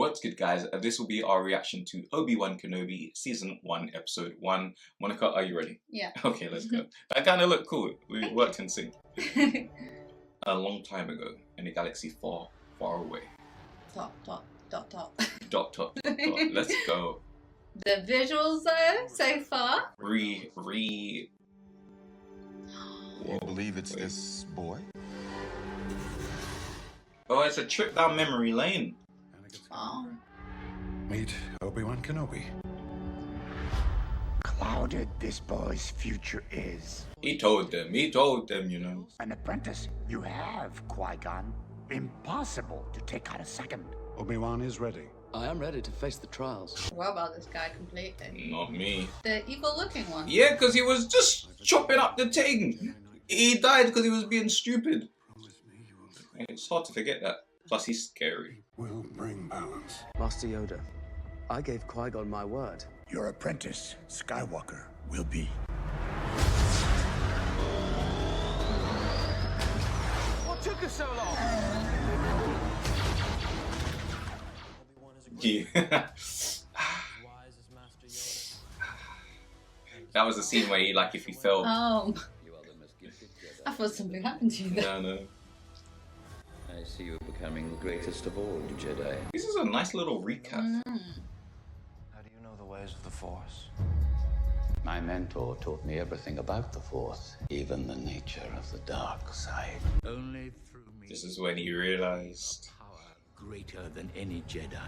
What's good, guys? This will be our reaction to Obi-Wan Kenobi Season 1, Episode 1. Monica, are you ready? Yeah. Okay, let's go. That kind of looked cool. We worked in sync. A long time ago, in a galaxy far, far away. Dot, dot, dot, dot. Dot, dot, dot, dot. Let's go. The visuals, though, so far. You believe it's this boy? Oh, it's a trip down memory lane. Oh. Meet Obi-Wan Kenobi. Clouded this boy's future is. He told them, you know. An apprentice you have, Qui-Gon. Impossible to take out a second. Obi-Wan is ready. I am ready to face the trials. What about this guy completely? Not me. The evil-looking one? Yeah, because he was just chopping up the thing. He died because he was being stupid. It's hard to forget that. Plus, he's scary. We'll bring balance. Master Yoda, I gave Qui-Gon my word. Your apprentice, Skywalker, will be. What took us so long? Yeah. That was the scene where he, like, if he fell. Oh. I thought something happened to you there. No. I see you becoming the greatest of all Jedi. This is a nice little recap. How do you know the ways of the Force? My mentor taught me everything about the Force, even the nature of the dark side. Only through me. This is when he realized. Power greater than any Jedi.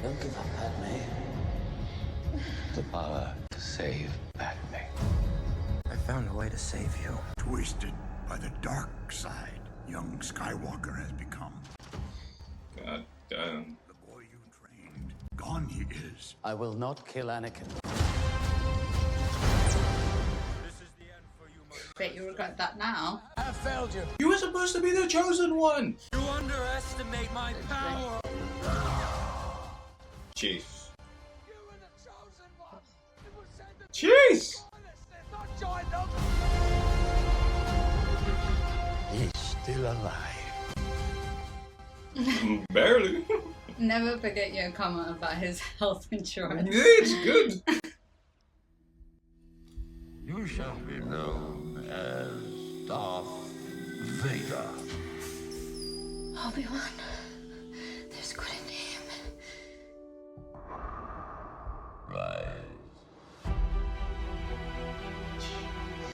Don't give up, Padme. The power to save Padme. I found a way to save you. Twisted by the dark side, young Skywalker has become. God damn. The boy you trained, gone he is. I will not kill Anakin. Bet you regret that now. I have failed you. You were supposed to be the chosen one. You underestimate my power. Chief. You were the chosen one. It was said that Jeez. not join them. He's still alive. Barely. Never forget your comment about his health insurance. Yeah, it's good. You shall be known as Darth Vader. Obi-Wan, there's good in him. Rise.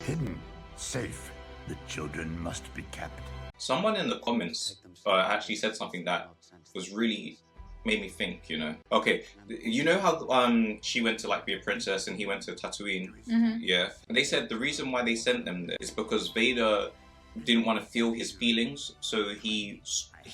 Hidden, safe. The children must be kept. Someone in the comments actually said something that was really made me think, you know. Okay, you know how she went to like be a princess and he went to Tatooine? Yeah. And they said the reason why they sent them there is because Vader didn't want to feel his feelings, so he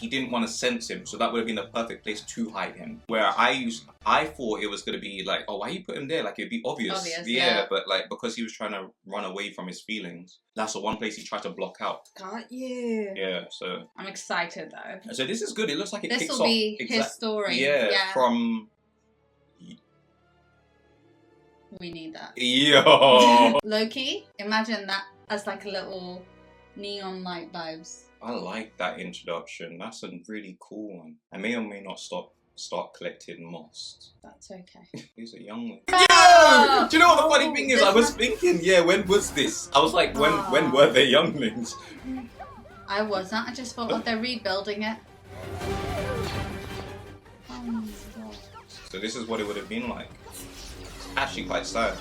didn't want to sense him, so that would have been the perfect place to hide him. Where I thought it was going to be like, oh, why you put him there? Like, it'd be obvious. Yeah, but like, because he was trying to run away from his feelings, that's the one place he tried to block out. Got you. Yeah, so. I'm excited though. So this is good. It looks like it kicks off. This will be his story. Yeah, from. We need that. Yo. Loki, imagine that as like a little neon light vibes. I like that introduction. That's a really cool one. I may or may not start collecting moss. That's okay. He's a young one. Oh! Do you know what the funny thing is? I was thinking, yeah, when was this? I was like, when were they younglings? I wasn't. I just thought, oh, they're rebuilding it. Oh my god. So this is what it would have been like. Actually quite sad.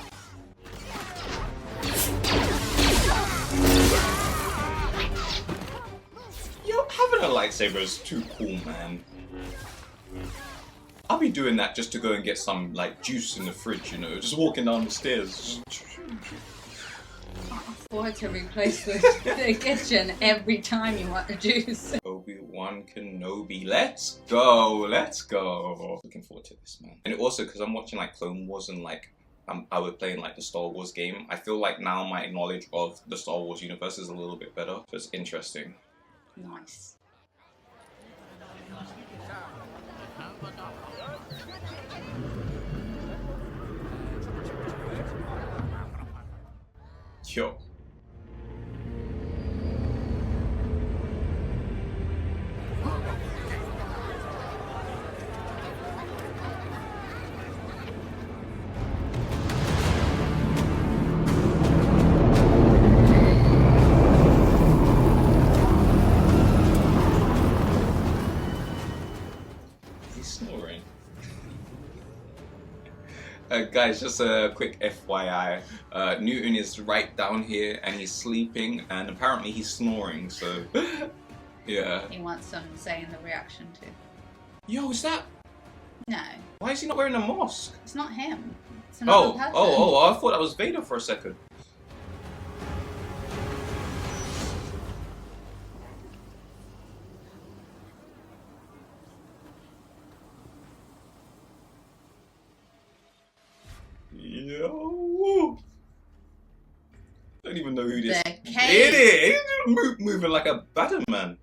Yo, having a lightsaber is too cool, man. I'll be doing that just to go and get some like juice in the fridge, you know, just walking down the stairs. Can't afford to replace the kitchen every time you want a juice. Obi-Wan Kenobi, let's go, let's go. Looking forward to this, man. And also because I'm watching like Clone Wars and like I was playing like the Star Wars game, I feel like now my knowledge of the Star Wars universe is a little bit better. So it's interesting. Nice. Yo. Guys, just a quick FYI. Newton is right down here and he's sleeping and apparently he's snoring, so yeah. He wants some say in the reaction too. Yo, is that? No. Why is he not wearing a mask? It's not him. It's another person. I thought that was Vader for a second. Yo. I don't even know who this is. He's moving like a batter man.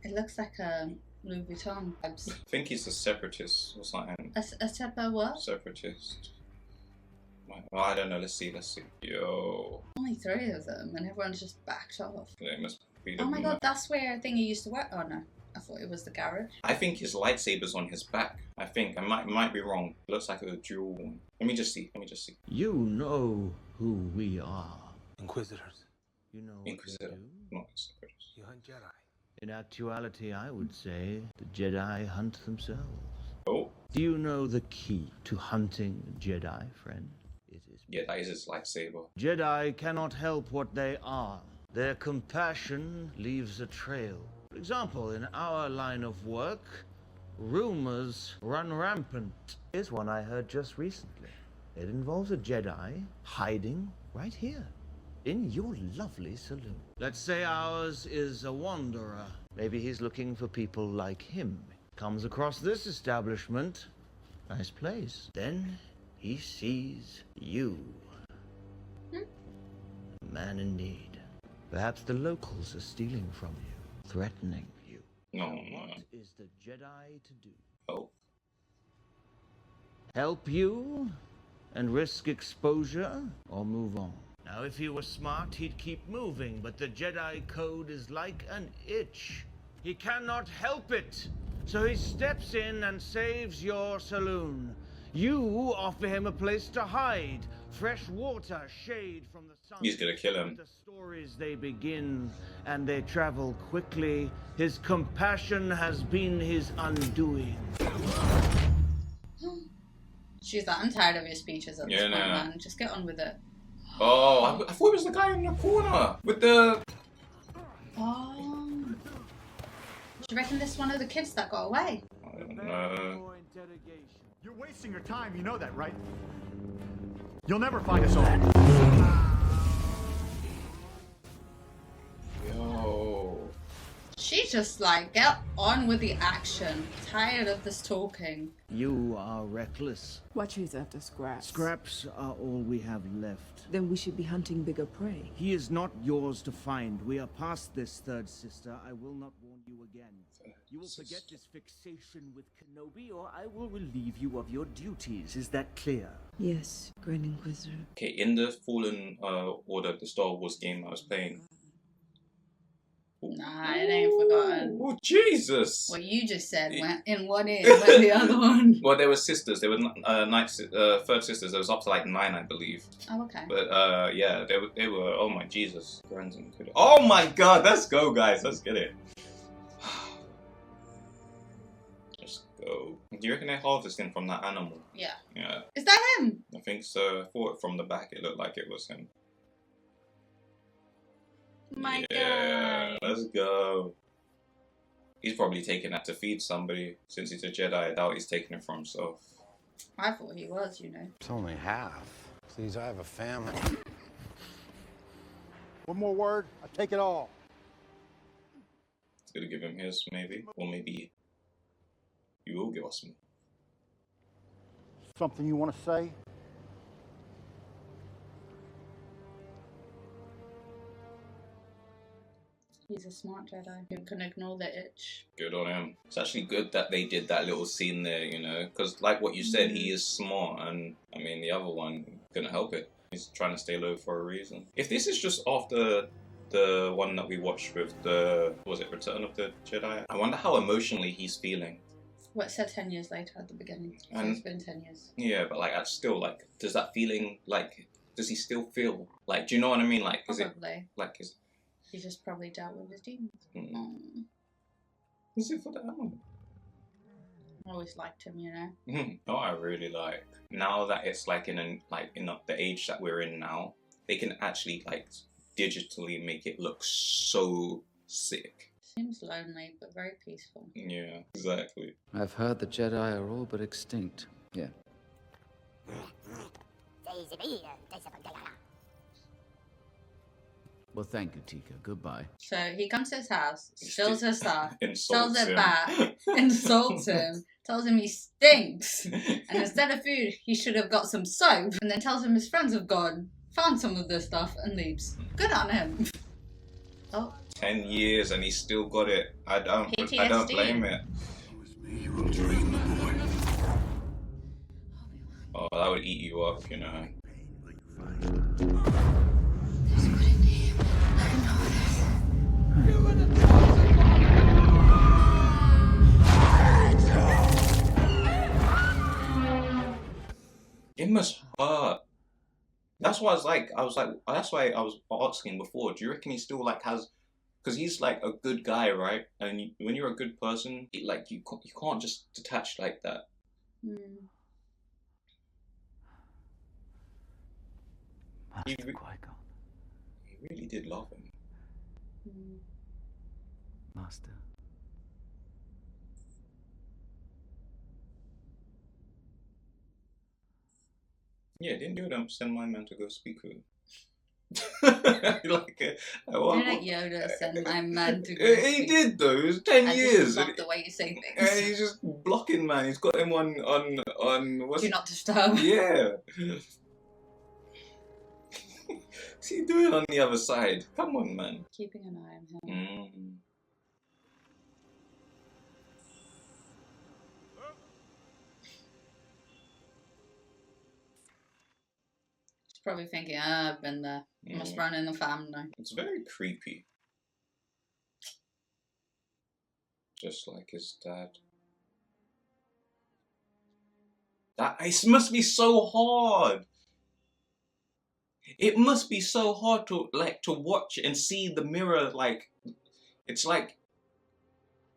It looks like a Louis Vuitton vibes. I think he's a separatist or something. A sepa what? Separatist. Oh, I don't know. Let's see. Yo. Only 3 of them, and everyone's just backed off. They must be the Oh my god, that's where I think he used to work. Oh no, I thought it was the garage. I think his lightsaber's on his back. I think. I might be wrong. It looks like a dual one. Let me just see. You know who we are. Inquisitors. You know Inquisitor, what we do. not separatist. You hunt Jedi. In actuality, I would say the Jedi hunt themselves. Oh. Do you know the key to hunting Jedi, friend? It is. Yeah, that is his lightsaber. Jedi cannot help what they are. Their compassion leaves a trail. For example, in our line of work, rumors run rampant. Here's one I heard just recently. It involves a Jedi hiding right here, in your lovely saloon. Let's say ours is a wanderer. Maybe he's looking for people like him. Comes across this establishment. Nice place. Then he sees you. A man in need. Perhaps the locals are stealing from you, threatening you. No. What is the Jedi to do? Oh. Help you and risk exposure, or move on? Now, if he were smart, he'd keep moving, but the Jedi code is like an itch. He cannot help it, so he steps in and saves your saloon. You offer him a place to hide, fresh water, shade from the sun. He's gonna kill him. The stories they begin, and they travel quickly. His compassion has been his undoing. She's like, I'm tired of your speeches at this point, man. Just get on with it. Oh, I thought it was the guy in the corner with the... Oh. Do you reckon this is one of the kids that got away? I don't know. You're wasting your time, you know that, right? You'll never find us all. Yo. She's just like, get on with the action. Tired of this talking. You are reckless. What is after scraps? Scraps are all we have left. Then we should be hunting bigger prey. He is not yours to find. We are past this, third sister. I will not warn you again. You will forget this fixation with Kenobi, or I will relieve you of your duties. Is that clear? Yes, Grand Inquisitor. Okay, in the Fallen Order, the Star Wars game I was playing. Nah, it ain't forgotten. Oh, Jesus! What you just said went in one ear, went the other one. Well, there were sisters. There were third sisters. There was up to like 9, I believe. Oh, okay. But yeah, they were. Oh my Jesus! Oh my God! Let's go, guys. Let's get it. Let's go. Do you reckon they're harvesting from that animal? Yeah. Yeah. Is that him? I think so. I thought from the back it looked like it was him. My Yeah, God. let's go. He's probably taking that to feed somebody. Since he's a Jedi, I doubt he's taking it for himself. I thought he was, you know. It's only half. Please, I have a family. One more word, I take it all. It's gonna give him his, maybe. Or maybe you will give us more. Something you want to say? He's a smart Jedi who can ignore the itch. Good on him. It's actually good that they did that little scene there, you know, because like what you said, he is smart, and I mean the other one couldn't help it. He's trying to stay low for a reason. If this is just after the one that we watched with the, was it Return of the Jedi? I wonder how emotionally he's feeling. Well, it said 10 years later at the beginning. So And- it's been 10 years. Yeah, but like that's still like, does that feeling like, does he still feel like? Do you know what I mean? Like, is it Probably. like is? He just probably dealt with his demons. Is it for the animal? I always liked him, you know. No, I really like now that it's like in the age that we're in now, they can actually like digitally make it look so sick. Seems lonely, but very peaceful. Yeah, exactly. I've heard the Jedi are all but extinct. Yeah. Well, thank you, Tika. Goodbye. So he comes to his house, steals his stuff, Insults sells it him. back, insults him, tells him he stinks, and instead of food, he should have got some soap, and then tells him his friends have gone, found some of this stuff, and leaves. Good on him. Oh. 10 years and he still got it. I don't PTSD. blame it. Oh, that would eat you up, you know. It must hurt. That's why that's why I was asking before. Do you reckon he still like has? Because he's like a good guy, right? And when you're a good person, you can't just detach like that. He really did love him. Master. Yeah, didn't you send my man to go speak with him? Didn't Yoda send my man to go He speak? did though. It was 10 years. I just love the way you say things. And he's just blocking, man. He's got him on what's Do not disturb. Yeah. What's he doing on the other side? Come on, man. Keeping an eye on him. He's probably thinking, I've been there. Must run in the family. It's very creepy. Just like his dad. It must be so hard. It must be so hard to watch and see the mirror. Like, it's like,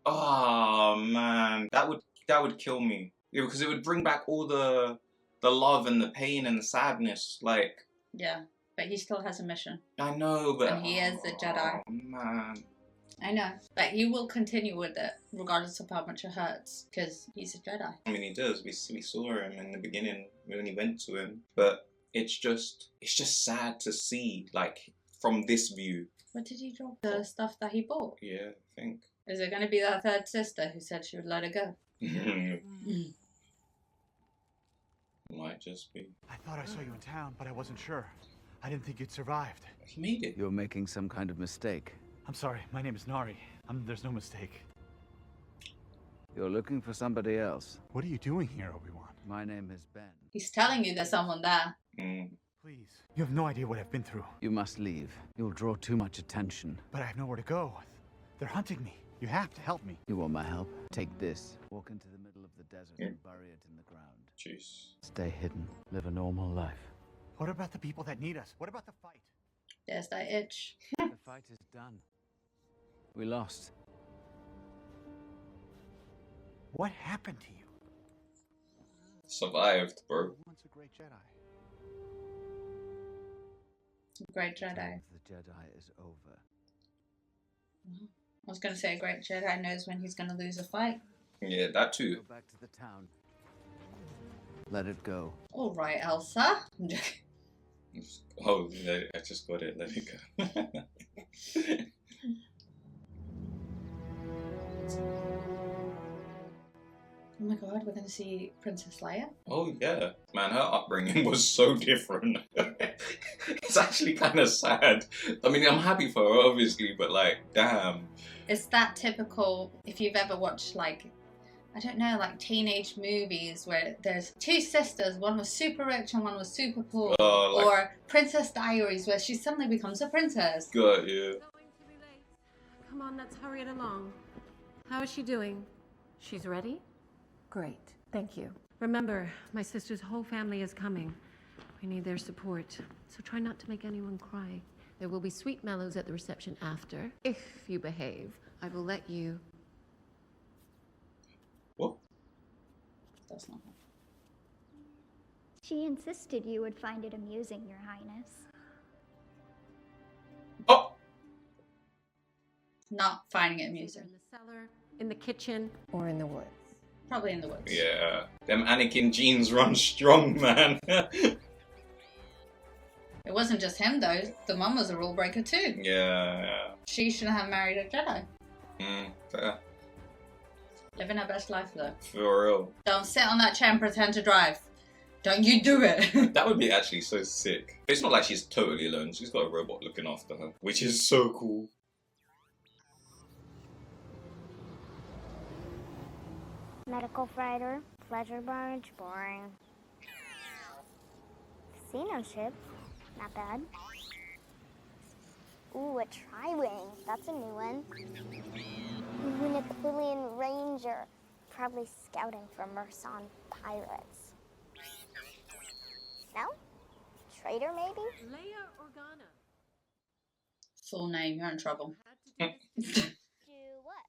oh man, that would kill me. Yeah, because it would bring back all the love and the pain and the sadness. Like, Yeah, but he still has a mission. I know, but And he is a Jedi. Oh man. I know, but he will continue with it regardless of how much it hurts because he's a Jedi. I mean, he does. We saw him in the beginning when he went to him, but it's just sad to see, like, from this view. What did he drop? The stuff that he bought. Yeah, I think. Is it going to be that third sister who said she would let it go? Might just be. I thought I saw you in town, but I wasn't sure. I didn't think you'd survived. He made it. You're making some kind of mistake. I'm sorry, my name is Nari. There's no mistake. You're looking for somebody else. What are you doing here, Obi-Wan? My name is Ben. He's telling you there's someone there. Please. You have no idea what I've been through. You must leave. You'll draw too much attention. But I have nowhere to go. They're hunting me. You have to help me. You want my help? Take this. Walk into the middle of the desert and bury it in the ground. Jeez. Stay hidden. Live a normal life. What about the people that need us? What about the fight? There's that itch. The fight is done. We lost. What happened to you? Survived, bro. Once a great Jedi. Great The time Jedi. of the Jedi is over. I was going to say a great Jedi knows when he's going to lose a fight. Yeah, that too. Go back to the town. Let it go. All right, Elsa. I'm joking. Oh, I just got it. Let it go. Oh my god, we're going to see Princess Leia? Oh yeah, man, her upbringing was so different. It's actually kind of sad. I mean, I'm happy for her, obviously, but like, damn. It's that typical, if you've ever watched like, I don't know, like teenage movies where there's two sisters, one was super rich and one was super poor. Or Princess Diaries where she suddenly becomes a princess. Good, yeah. Come on, let's hurry it along. How is she doing? She's ready? Great, thank you. Remember, my sister's whole family is coming. We need their support, so try not to make anyone cry. There will be sweet mellows at the reception after. If you behave, I will let you... What? that's not her. She insisted you would find it amusing, Your Highness. Oh! Not finding it amusing. In the cellar, in the kitchen, or in the woods. Probably in the woods. Yeah. Them Anakin genes run strong, man. It wasn't just him, though. The mum was a rule breaker, too. Yeah. She shouldn't have married a Jedi. Fair. Living her best life, though. For real. Don't sit on that chair and pretend to drive. Don't you do it. That would be actually so sick. It's not like she's totally alone. She's got a robot looking after her, which is so cool. Medical fighter, pleasure barge, boring. Casino ship, not bad. Ooh, a tri-wing, that's a new one. Unicquilian ranger, probably scouting for Merson pirates. No? Traitor, maybe? Leia Organa. Full name, you're in trouble. Do what?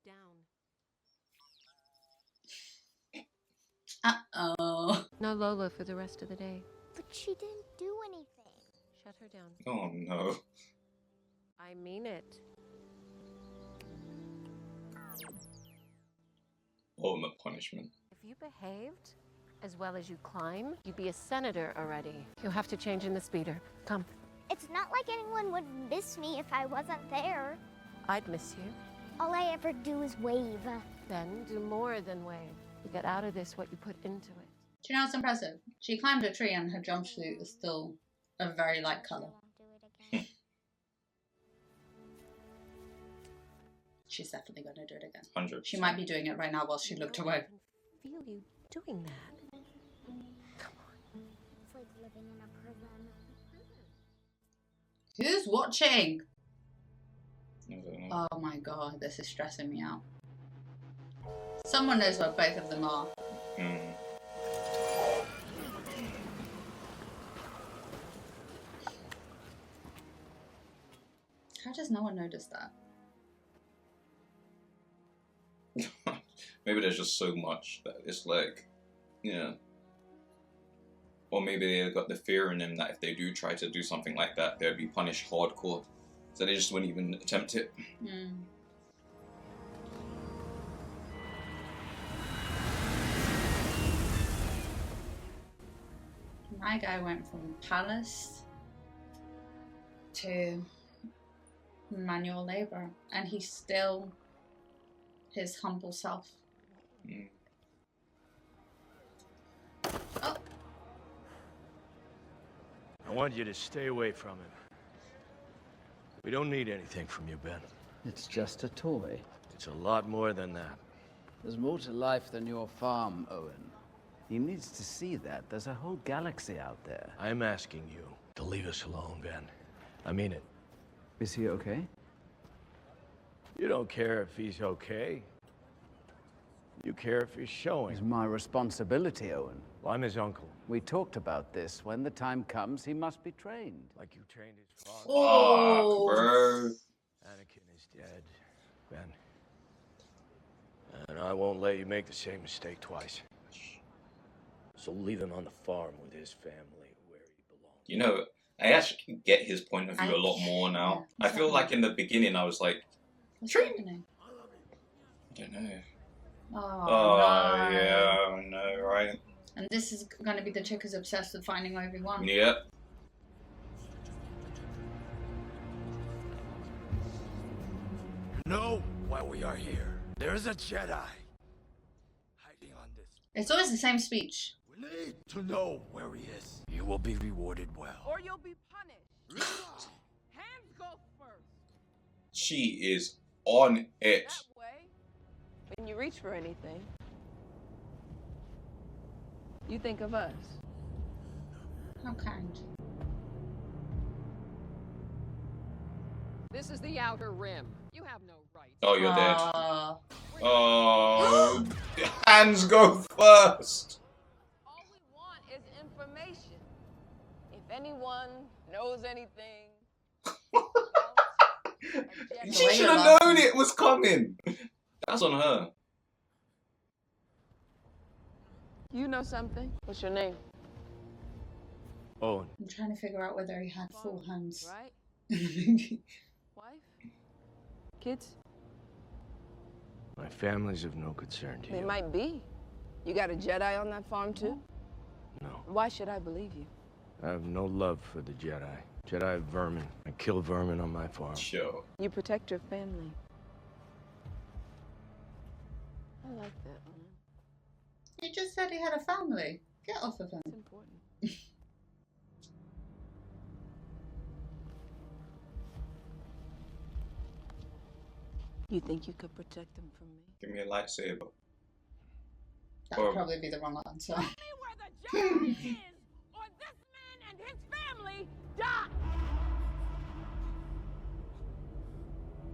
Down. Uh-oh. No Lola for the rest of the day. But she didn't do anything. Shut her down. Oh no. I mean it. Ultimate punishment. If you behaved as well as you climb, you'd be a senator already. You'll have to change in the speeder. Come. It's not like anyone would miss me if I wasn't there. I'd miss you. All I ever do is wave. Then do more than wave. You get out of this what you put into it. Do you know what's impressive? She climbed a tree and her jumpsuit is still a very light colour. She's definitely going to do it again. 100%. She might be doing it right now while she looked away. I can feel you doing that. Come on. It's like living in a prison. Who's watching? I don't know. Oh my god, this is stressing me out. Someone knows where both of them are. How does no one notice that? Maybe there's just so much that it's like, yeah. Or maybe they got the fear in them that if they do try to do something like that, they'd be punished hardcore. So they just wouldn't even attempt it. My guy went from palace to manual labor, and he's still his humble self. Oh. I want you to stay away from him. We don't need anything from you, Ben. It's just a toy. It's a lot more than that. There's more to life than your farm, Owen. He needs to see that. There's a whole galaxy out there. I'm asking you to leave us alone, Ben. I mean it. Is he okay? You don't care if he's okay. You care if he's showing. It's my responsibility, Owen. Well, I'm his uncle. We talked about this. When the time comes, he must be trained. Like you trained his father. Oh, bro. Anakin is dead, Ben. And I won't let you make the same mistake twice. So leave him on the farm with his family where he belongs. You know, I actually get his point of view a lot more now. Yeah, I feel like in the beginning I was like, what's happening? I don't know. Oh, Oh, no. yeah, I know, right? And this is going to be the chick who's obsessed with finding Obi-Wan. Yep. Know why we are here. There's a Jedi hiding on this. It's always the same speech. We need to know where he is. You will be rewarded well. Or you'll be punished. Hands go first. She is on it. That way, when you reach for anything, you think of us. How kind. This is the Outer Rim. You have no right. Oh, you're dead. Oh, hands go first. All we want is information. If anyone knows anything, She should have known it was coming. That's on her. You know something? What's your name? Owen. I'm trying to figure out whether he had full hands. Right? Maybe. Wife? Kids? My family's of no concern to you. They might be. You got a Jedi on that farm too? No. Why should I believe you? I have no love for the Jedi. Jedi are vermin. I kill vermin on my farm. Sure. You protect your family. I like that. He just said he had a family. Get off of him. It's important. You think you could protect them from me? Give me a lightsaber. That would probably be the wrong answer. Tell me where the Jedi is, or this man and his family die!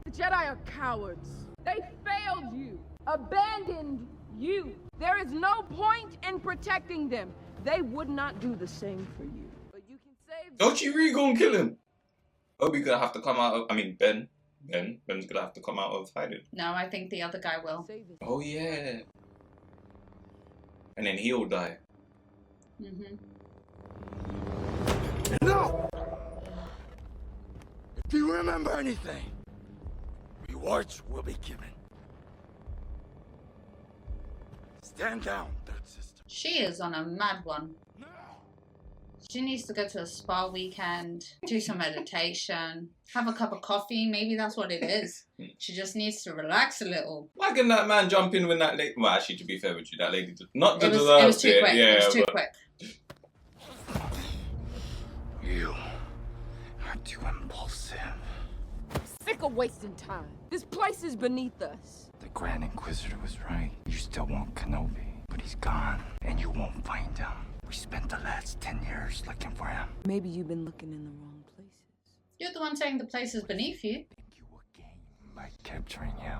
The Jedi are cowards. They failed you, abandoned you. There is no point in protecting them. They would not do the same for you. But you can save them. Don't you really go and kill him? Obi's gonna have to come out of. I mean, Ben's gonna have to come out of hiding. No, I think the other guy will. Oh yeah. And then he'll die. No! If you remember anything, rewards will be given. Stand down, third sister. She is on a mad one. She needs to go to a spa weekend, do some meditation, have a cup of coffee. Maybe that's what it is. She just needs to relax a little. Why can that man jump in when that lady... Well, actually, to be fair with you, that lady did not It was too quick. Yeah, it was too quick. You are too impulsive. Sick of wasting time. This place is beneath us. The Grand Inquisitor was right. You still want Kenobi, but he's gone, and you won't find him. We spent the last 10 years looking for him. Maybe you've been looking in the wrong places. You're the one saying the place is beneath you. Think you will gain by capturing him.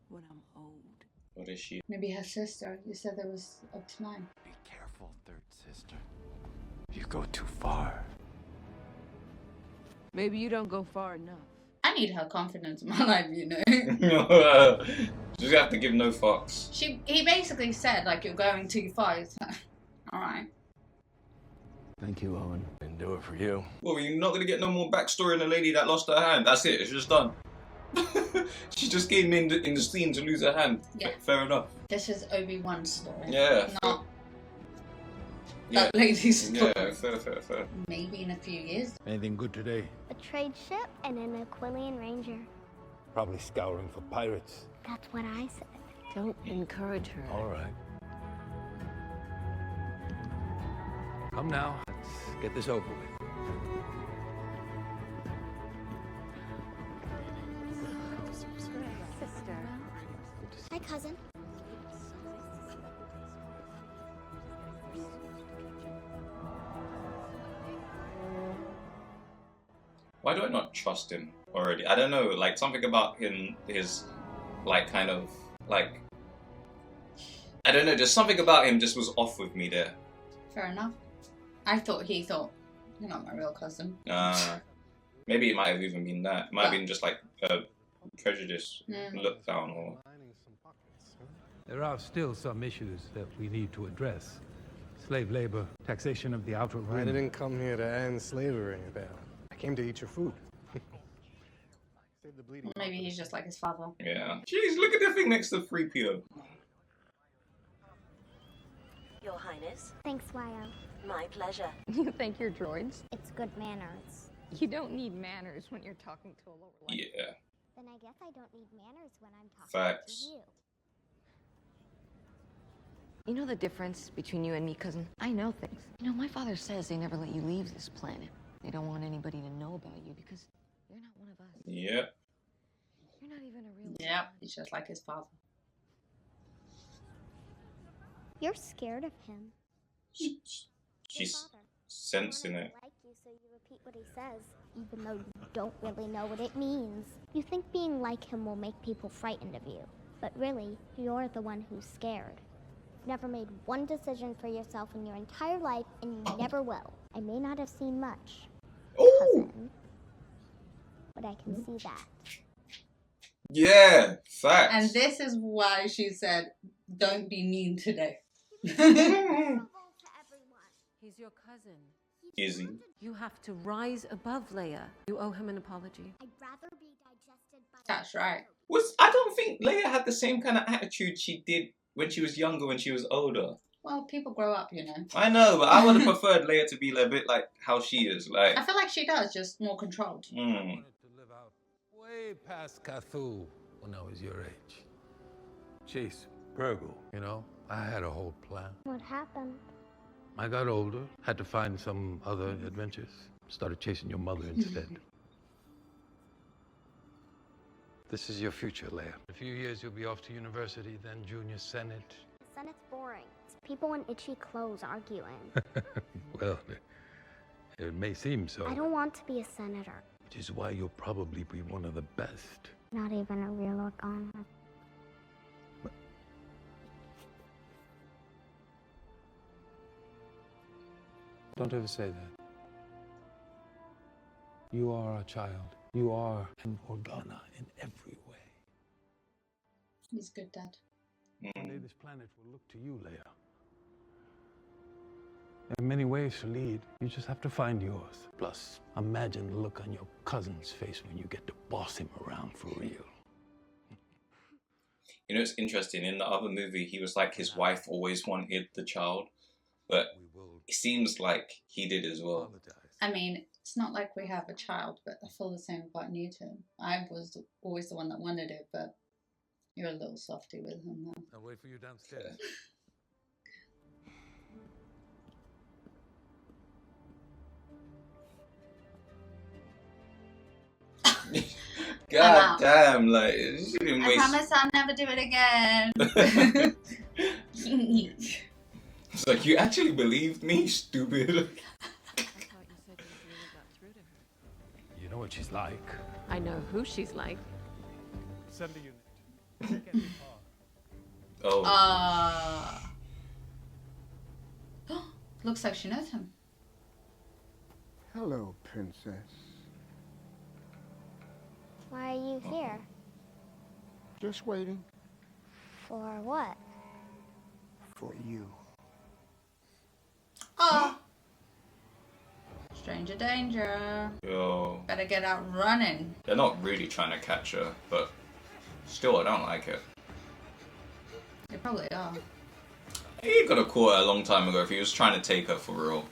When I'm old. What is she? Maybe her sister. You said there was up to 9. Be careful, third sister. You go too far. Maybe you don't go far enough. I need her confidence in my life, you know. Just have to give no fucks. He basically said, like, you're going too far. Alright. Thank you, Owen. Didn't do it for you. Well, you're not gonna get no more backstory on the lady that lost her hand. That's it. It's just done. She just came in the scene to lose her hand. Yeah. Fair enough. This is Obi-Wan's story. Yeah. Not that lady's story. Yeah, fair. Maybe in a few years. Anything good today? A trade ship and an Aquilian Ranger. Probably scouring for pirates. That's what I said. Don't encourage her. All right. Come now, let's get this over with. Sister. Hi, cousin. Why do I not trust him already? I don't know, like something about him, his like kind of like I don't know, just something about him just was off with me there. Fair enough. He thought, you're not my real cousin. Maybe it might have even been that. It might have been just like a prejudice look down or... There are still some issues that we need to address. Slave labor, taxation of the outer rim. I didn't come here to end slavery, Belle. I came to eat your food. Maybe he's just like his father. Yeah. Jeez, look at the thing next to 3PO. Your Highness. Thanks, Wyo. My pleasure. You think you're droids? It's good manners. You don't need manners when you're talking to a lower level. Yeah. Then I guess I don't need manners when I'm talking Facts. to you. You know the difference between you and me, cousin? I know things. You know, my father says they never let you leave this planet. They don't want anybody to know about you because you're not one of us. Yep. You're not even a real... Yep, he's just like his father. You're scared of him. She's sensing it. Like you, so you repeat what he says, even though you don't really know what it means. You think being like him will make people frightened of you, but really, you're the one who's scared. You've never made one decision for yourself in your entire life, and you never will. I may not have seen much, cousin, but I can see that. Yeah, facts. And this is why she said, don't be mean today. He's your cousin. Is he? You have to rise above Leia. You owe him an apology. I'd rather be digested by... That's right. I don't think Leia had the same kind of attitude she did when she was younger, when she was older. Well, people grow up, you know. I know, but I would have preferred Leia to be a bit like how she is. Like, I feel like she does, just more controlled. I wanted to live out way past Cthulhu when I was your age. Chase Burgle, you know, I had a whole plan. What happened? I got older, had to find some other adventures. Started chasing your mother instead. This is your future, Leia. In a few years, you'll be off to university, then junior senate. The Senate's boring. It's people in itchy clothes arguing. Well, it may seem so. I don't want to be a senator. Which is why you'll probably be one of the best. Not even a real honor. Don't ever say that. You are a child. You are an Organa in every way. He's good, Dad. One day this planet will look to you, Leia. There are many ways to lead. You just have to find yours. Plus, imagine the look on your cousin's face when you get to boss him around for real. you know, it's interesting. In the other movie, he was like his wife always wanted the child, but it seems like he did as well. I mean, it's not like we have a child, but I feel the same about Newton. I was always the one that wanted it, but you're a little softy with him now. I'll wait for you downstairs. God damn, like, she didn't I waste... promise I'll never do it again. It's like, you actually believed me, stupid. You know what she's like. I know who she's like. Send the unit. Oh. Looks like she knows him. Hello, princess. Why are you here? Just waiting For what? for you. Oh. Stranger danger. Yo. Better get out running. They're not really trying to catch her, but still, I don't like it. They probably are. He could have caught her a long time ago if he was trying to take her for real.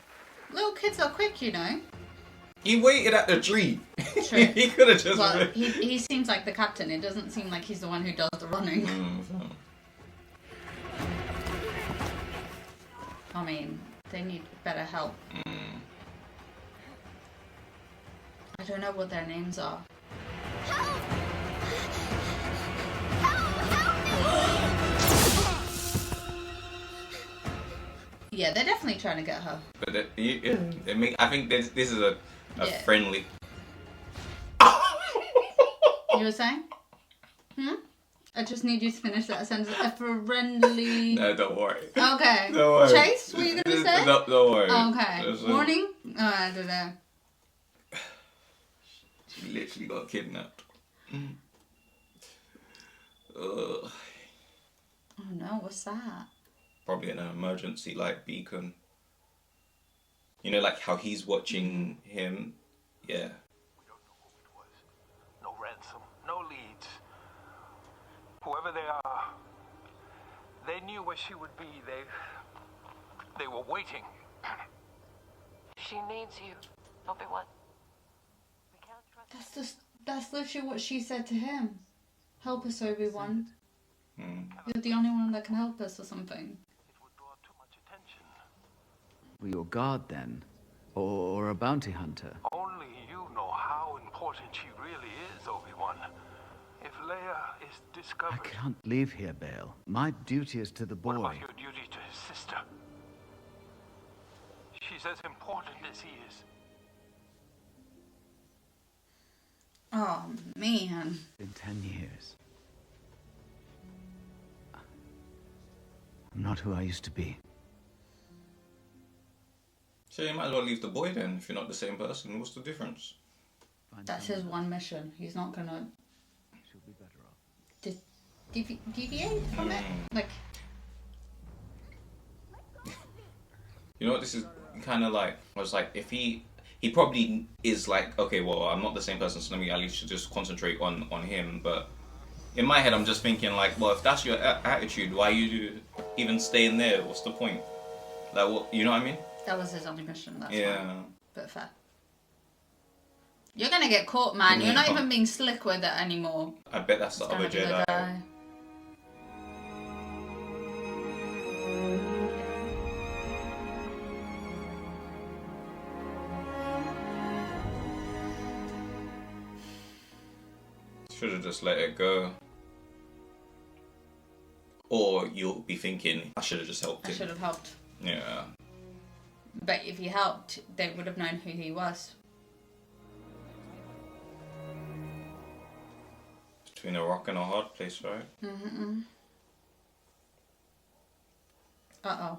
Little kids are quick, you know. He waited at the tree. True. He could have just... Well, he seems like the captain. It doesn't seem like he's the one who does the running. I mean, they need better help. I don't know what their names are. Yeah, they're definitely trying to get her. But I think this is a friendly... You were saying? I just need you to finish that sentence. A friendly... No, don't worry. Okay. Don't worry. Chase, what are you going to say? No, don't worry. Okay. Warning? I don't know. She literally got kidnapped. Oh no, what's that? Probably an emergency light beacon. You know, like how he's watching him. Yeah. No ransom, no leads. Whoever they are, they knew where she would be. They were waiting. She needs you, Obi-Wan. That's literally what she said to him. Help us, Obi-Wan. You're the only one that can help us or something. Were you a guard then? Or a bounty hunter? Only you know how important she really is, Obi-Wan. If Leia is discovered... I can't leave here, Bale. My duty is to the boy. What about your duty to his sister? She's as important as he is. Oh, man. In 10 years. I'm not who I used to be. So you might as well leave the boy then, if you're not the same person. What's the difference? That's his one mission. He's not gonna... She'll be better off. Deviate from it? Like... You know what this is kind of like? I was like, if he probably is like, okay, well, I'm not the same person, so let me at least just concentrate on him. But in my head, I'm just thinking like, well, if that's your attitude, why you even staying there? What's the point? Like, what? You know what I mean? That was his only mission. That's yeah. Why. But fair. You're gonna get caught, man. You're not even being slick with it anymore. I bet that's the other Jedi. Should have just let it go. Or you'll be thinking, I should have just helped him. I should have helped. Yeah. But if he helped, they would have known who he was. Between a rock and a hard place, right? Mm-hmm. Uh-oh.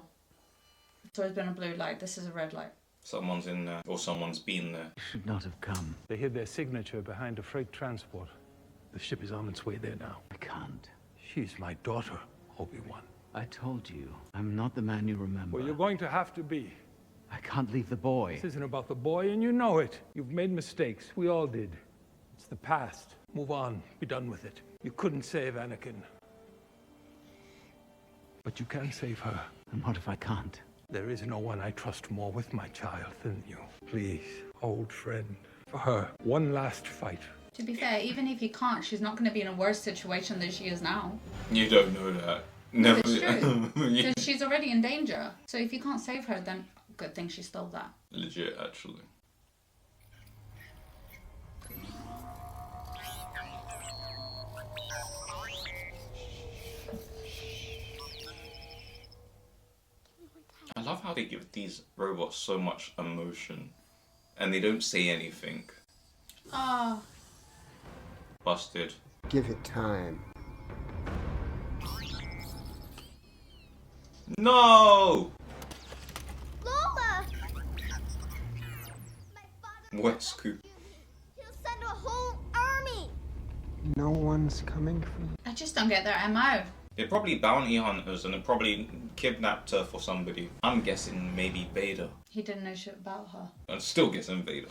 It's always been a blue light. This is a red light. Someone's in there, or someone's been there. You should not have come. They hid their signature behind a freight transport. The ship is on its way there now. I can't. She's my daughter, Obi-Wan. I told you, I'm not the man you remember. Well, you're going to have to be. I can't leave the boy. This isn't about the boy, and you know it. You've made mistakes. We all did. It's the past. Move on. Be done with it. You couldn't save Anakin. But you can save her. And what if I can't? There is no one I trust more with my child than you. Please, old friend. For her, one last fight. To be fair, even if you can't, she's not going to be in a worse situation than she is now. You don't know that. Never. It's true. Because she's already in danger. So if you can't save her, then good thing she stole that. Legit, actually. I love how they give these robots so much emotion. And they don't say anything. Oh. Busted. Give it time. No! Lola! Wet scoop. He'll send a whole army! No one's coming for you. I just don't get their MO. They're probably bounty hunters and they probably kidnapped her for somebody. I'm guessing maybe Vader. He didn't know shit about her. I'm still guessing Vader.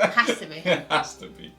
Has to be. It has to be.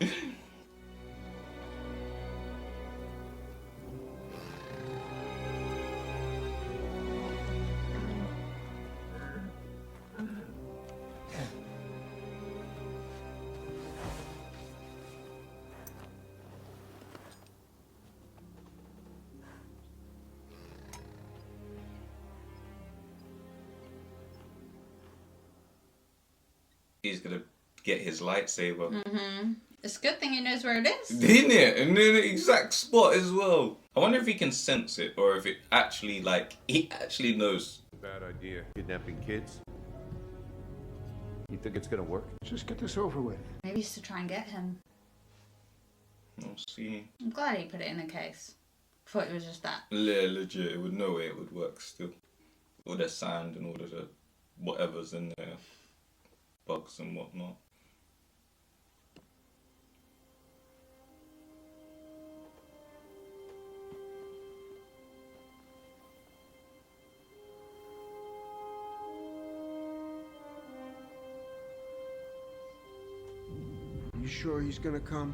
He's gonna get his lightsaber. Mm-hmm. It's a good thing he knows where it is. Isn't it? And in the exact spot as well. I wonder if he can sense it or if it actually, like, he actually knows. Bad idea. Kidnapping kids. You think it's gonna work? Just get this over with. Maybe it's to try and get him. We'll see. I'm glad he put it in a case. Thought it was just that. Yeah, legit. It would no way it would work still. All the sand and all the whatever's in there. Bugs and whatnot. You sure he's gonna come?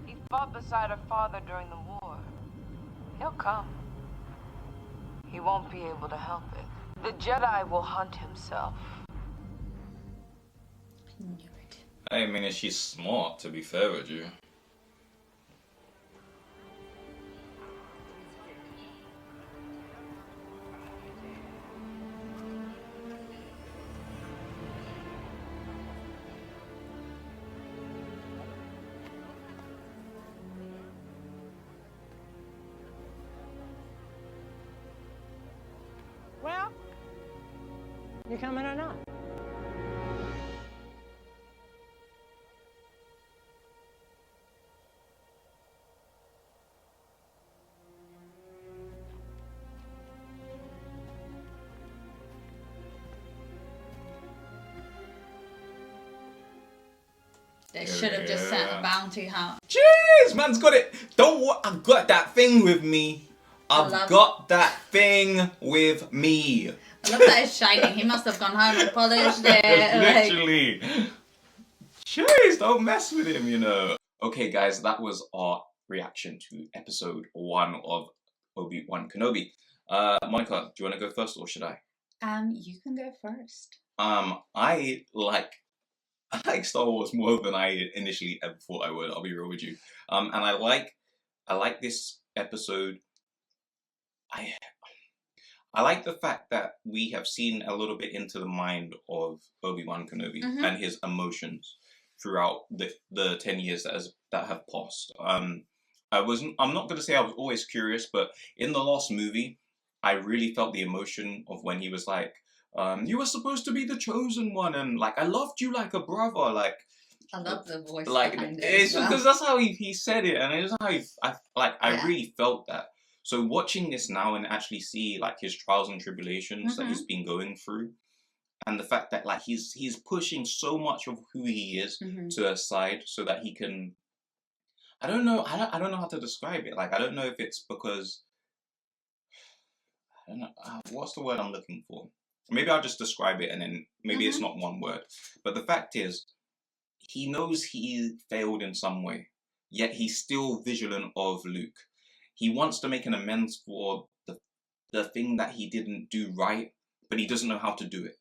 He fought beside her father during the war. He'll come. He won't be able to help it. The Jedi will hunt himself. I mean, she's smart, to be fair with you. Well, you coming or not? They should have just sent a bounty hunt. Jeez, man's got it. Don't I got that thing with me. I've got that thing with me. I love that it's shining. He must have gone home and polished it. Literally. Jeez, don't mess with him, you know. Okay, guys, that was our reaction to episode 1 of Obi-Wan Kenobi. Monica, do you want to go first or should I? You can go first. I like Star Wars more than I initially ever thought I would. I'll be real with you. And I like this episode. I like the fact that we have seen a little bit into the mind of Obi-Wan Kenobi and his emotions throughout the 10 years that have passed. I'm not going to say I was always curious, but in the last movie, I really felt the emotion of when he was like, you were supposed to be the chosen one, and like I loved you like a brother. Like I love the voice. Like it's because that's how he said it, and it's how I really felt that. So watching this now and actually see like his trials and tribulations that he's been going through, and the fact that like he's pushing so much of who he is to a side so that he can. I don't know how to describe it. Like I don't know if it's because I don't know what's the word I'm looking for. Maybe I'll just describe it and then maybe it's not one word. But the fact is, he knows he failed in some way, yet he's still vigilant of Luke. He wants to make an amends for the thing that he didn't do right, but he doesn't know how to do it.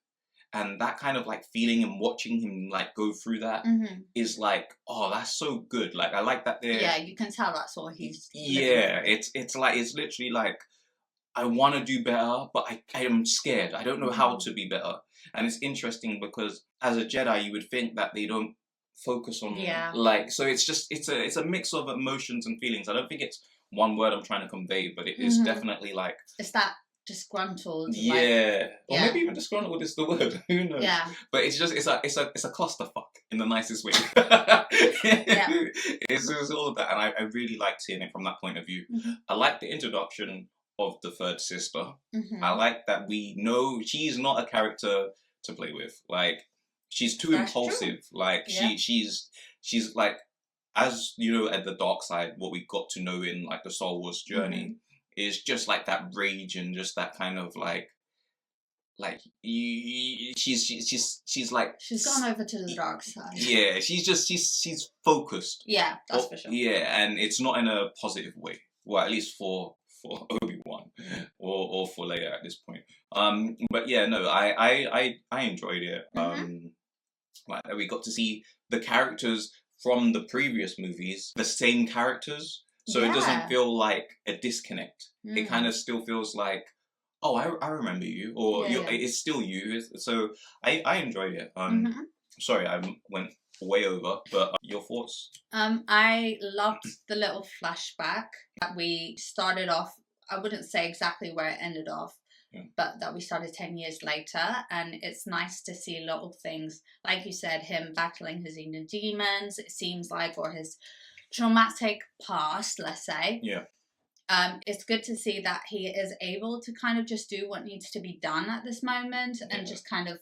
And that kind of like feeling and watching him like go through that is like, oh, that's so good. Like I like that there. Yeah, you can tell that's what he's. Yeah, it's literally like I want to do better, but I am scared. I don't know how to be better. And it's interesting because as a Jedi, you would think that they don't focus on like. So it's a mix of emotions and feelings. I don't think it's one word I'm trying to convey, but it is definitely like it's that disgruntled. Yeah, or maybe even disgruntled is the word. Who knows? Yeah, but it's just it's a clusterfuck in the nicest way. It's all of that, and I really like seeing it from that point of view. I like the introduction of the third sister. I like that we know she's not a character to play with. Like she's too impulsive. Like she's like, as you know, at the dark side, what we got to know in like the Star Wars journey is just like that rage and just that kind of like she's like she's gone over to the dark side. Yeah, she's focused. Yeah, that's for sure. Yeah, and it's not in a positive way. Well, at least for Obi-Wan or for Leia at this point. But yeah, no, I enjoyed it. Like we got to see the characters from the previous movies, the same characters, so it doesn't feel like a disconnect. It kind of still feels like, oh, I remember you, or it's still you. So I enjoyed it. Sorry, I went way over, but your thoughts? I loved the little flashback that we started off. I wouldn't say exactly where it ended off, but that we started 10 years later, and it's nice to see little things, like you said, him battling his inner demons, it seems like, or his traumatic past, let's say. Yeah. It's good to see that he is able to kind of just do what needs to be done at this moment and just kind of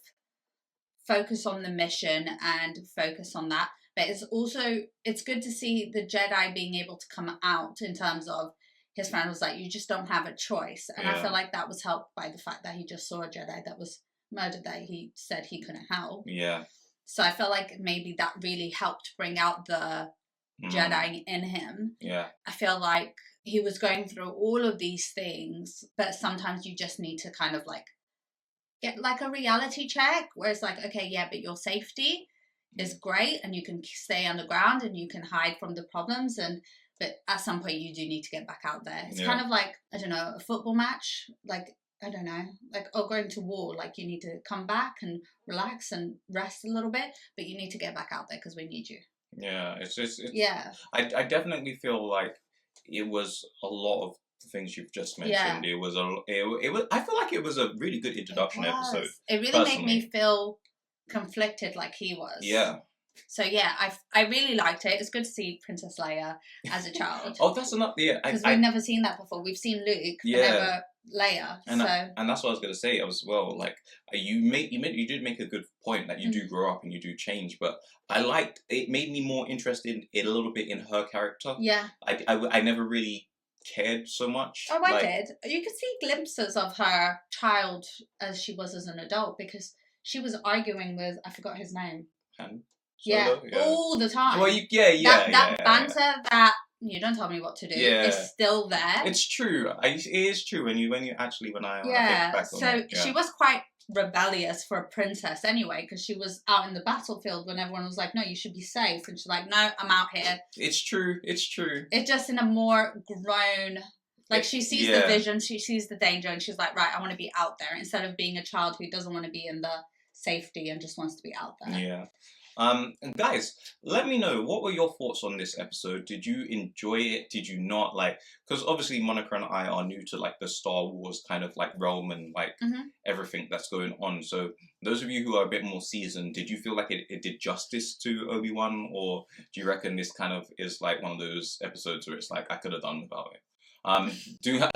focus on the mission and focus on that. But it's good to see the Jedi being able to come out in terms of his friend was like, you just don't have a choice. And I feel like that was helped by the fact that he just saw a Jedi that was murdered that he said he couldn't help. Yeah. So I feel like maybe that really helped bring out the Jedi in him. Yeah. I feel like he was going through all of these things, but sometimes you just need to kind of like get like a reality check where it's like, okay, yeah, but your safety is great and you can stay underground and you can hide from the problems, but at some point you do need to get back out there. It's kind of like, I don't know, a football match, like, I don't know, like, going to war, like you need to come back and relax and rest a little bit, but you need to get back out there because we need you. Yeah, it's yeah. I definitely feel like it was a lot of the things you've just mentioned. Yeah. It was I feel like it was a really good introduction episode. It really made me feel conflicted like he was. Yeah. So yeah, I really liked it. It's good to see Princess Leia as a child. Oh, that's enough. Yeah, because we've never seen that before. We've seen Luke, but never Leia. And that's what I was gonna say as well. Like you did make a good point that you do grow up and you do change, but I liked it. Made me more interested in a little bit in her character. Yeah. I never really cared so much. Oh, I did. You could see glimpses of her child as she was as an adult, because she was arguing with, I forgot his name. Han Yeah, Solo? all the time. Well, that banter, that you don't tell me what to do, is still there. It's true. It is true when I think back on it. Yeah. She was quite rebellious for a princess anyway, because she was out in the battlefield when everyone was like, no, you should be safe, and she's like, no, I'm out here. It's true. It's just in a more grown, like, she sees the vision, she sees the danger, and she's like, right, I want to be out there, instead of being a child who doesn't want to be in the safety and just wants to be out there. Yeah. And guys, let me know, what were your thoughts on this episode? Did you enjoy it? Did you not? Like, because obviously Monica and I are new to like the Star Wars kind of like realm and like everything that's going on. So those of you who are a bit more seasoned, did you feel like it did justice to Obi-Wan, or do you reckon this kind of is like one of those episodes where it's like, I could have done without it?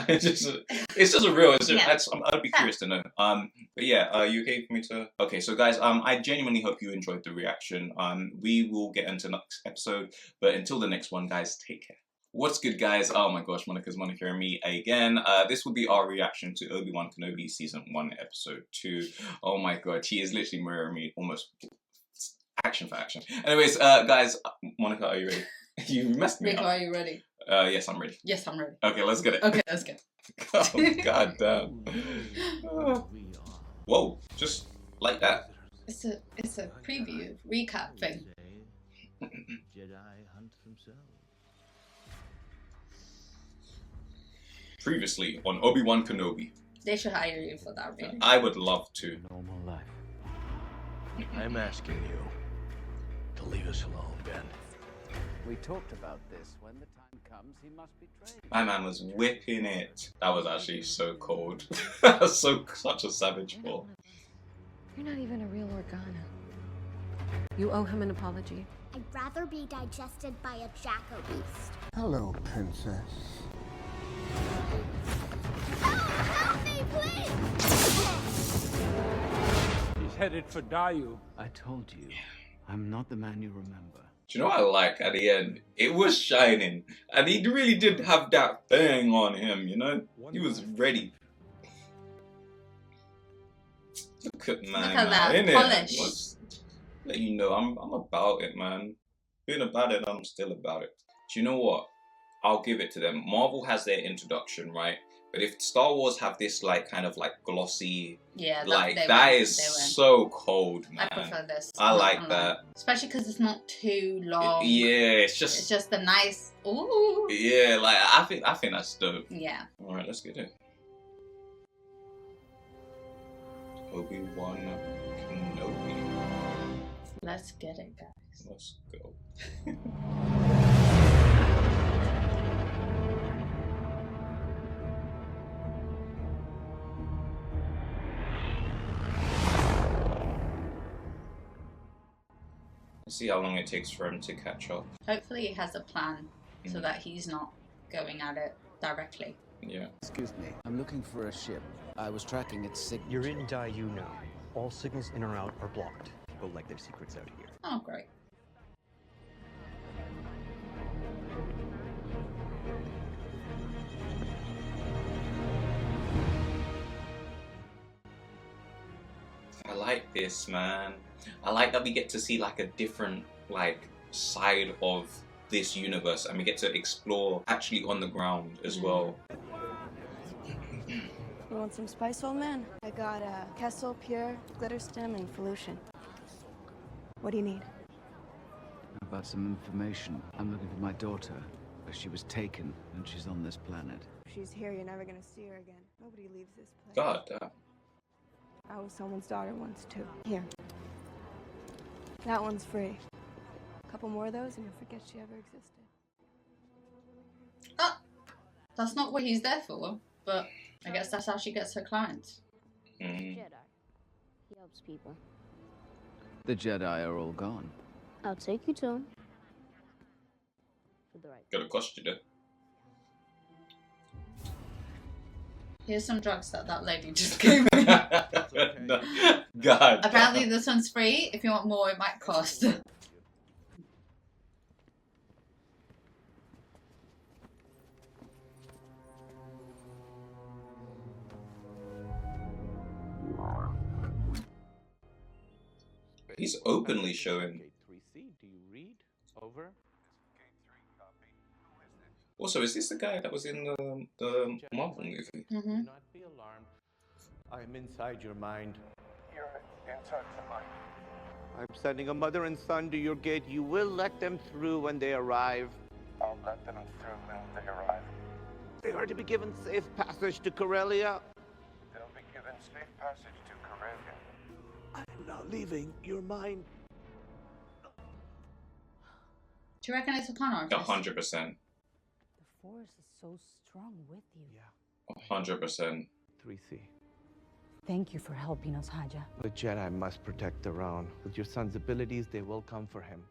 It's just a real. I'd be curious to know. But yeah, are you okay for me to? Okay, so guys, I genuinely hope you enjoyed the reaction. We will get into next episode, but until the next one, guys, take care. What's good, guys? Oh my gosh, Monica's Monica and me again. This will be our reaction to Obi-Wan Kenobi Season 1, Episode 2. Oh my god, she is literally mirroring me almost action for action. Anyways, guys, Monica, are you ready? You messed me up. Are you ready? Yes, I'm ready. Yes, I'm ready. Okay, let's get it. Okay, let's get it. Oh, god damn. Whoa, just like that. It's a preview, recap thing. Previously on Obi-Wan Kenobi. They should hire you for that, really. I would love to. Normal life. I'm asking you to leave us alone, Ben. We talked about this. When the time comes, he must be trained. My man was whipping it. That was actually so cold. Such a savage fall. You're not even a real Organa. You owe him an apology. I'd rather be digested by a Jacko beast. Hello, princess. Help me, please! He's headed for Daiyu. I told you, I'm not the man you remember. Do you know what I like at the end? It was shining. And he really did have that thing on him, you know? He was ready. Look at that polish. Let you know, I'm about it, man. Being about it, I'm still about it. Do you know what? I'll give it to them. Marvel has their introduction, right? But if Star Wars have this like kind of like glossy, that is so cold, man. I prefer this. I like that, especially because it's not too long. Yeah, it's just a nice ooh. Yeah, like I think that's dope. Yeah. All right, let's get it. Obi-Wan Kenobi. Let's get it, guys. Let's go. See how long it takes for him to catch up. Hopefully he has a plan so that he's not going at it directly. Yeah. Excuse me, I'm looking for a ship. I was tracking its signal. You're in Daiyu now. All signals in or out are blocked. People like their secrets out here. Oh, great. I like this, man. I like that we get to see like a different like side of this universe, and we get to explore actually on the ground as well. You want some spice, old man? I got Kessel, Pure, Glitter Stem, and Felution. What do you need? About some information. I'm looking for my daughter. She was taken, and she's on this planet. If she's here, you're never gonna see her again. Nobody leaves this place. God damn. I was someone's daughter once, too. Here. That one's free. A couple more of those, and you'll forget she ever existed. Oh, that's not what he's there for, but I guess that's how she gets her clients. Jedi. He helps people. The Jedi are all gone. I'll take you to him. For the right. Gonna cost you, though. Here's some drugs that lady just gave me. No. God. Apparently this one's free. If you want more, it might cost. He's openly showing. Do you read? Over. Also, is this the guy that was in the Marvel movie? Mm-hmm. Do not be alarmed. I am inside your mind. You're inside the mind. I'm sending a mother and son to your gate. You will let them through when they arrive. I'll let them through when they arrive. They are to be given safe passage to Corellia. They'll be given safe passage to Corellia. I'm not leaving your mind. Do you reckon it's a con artist? 100%. The Force is so strong with you. Yeah. 100%. 3C. Thank you for helping us, Haja. The Jedi must protect their own. With your son's abilities, they will come for him.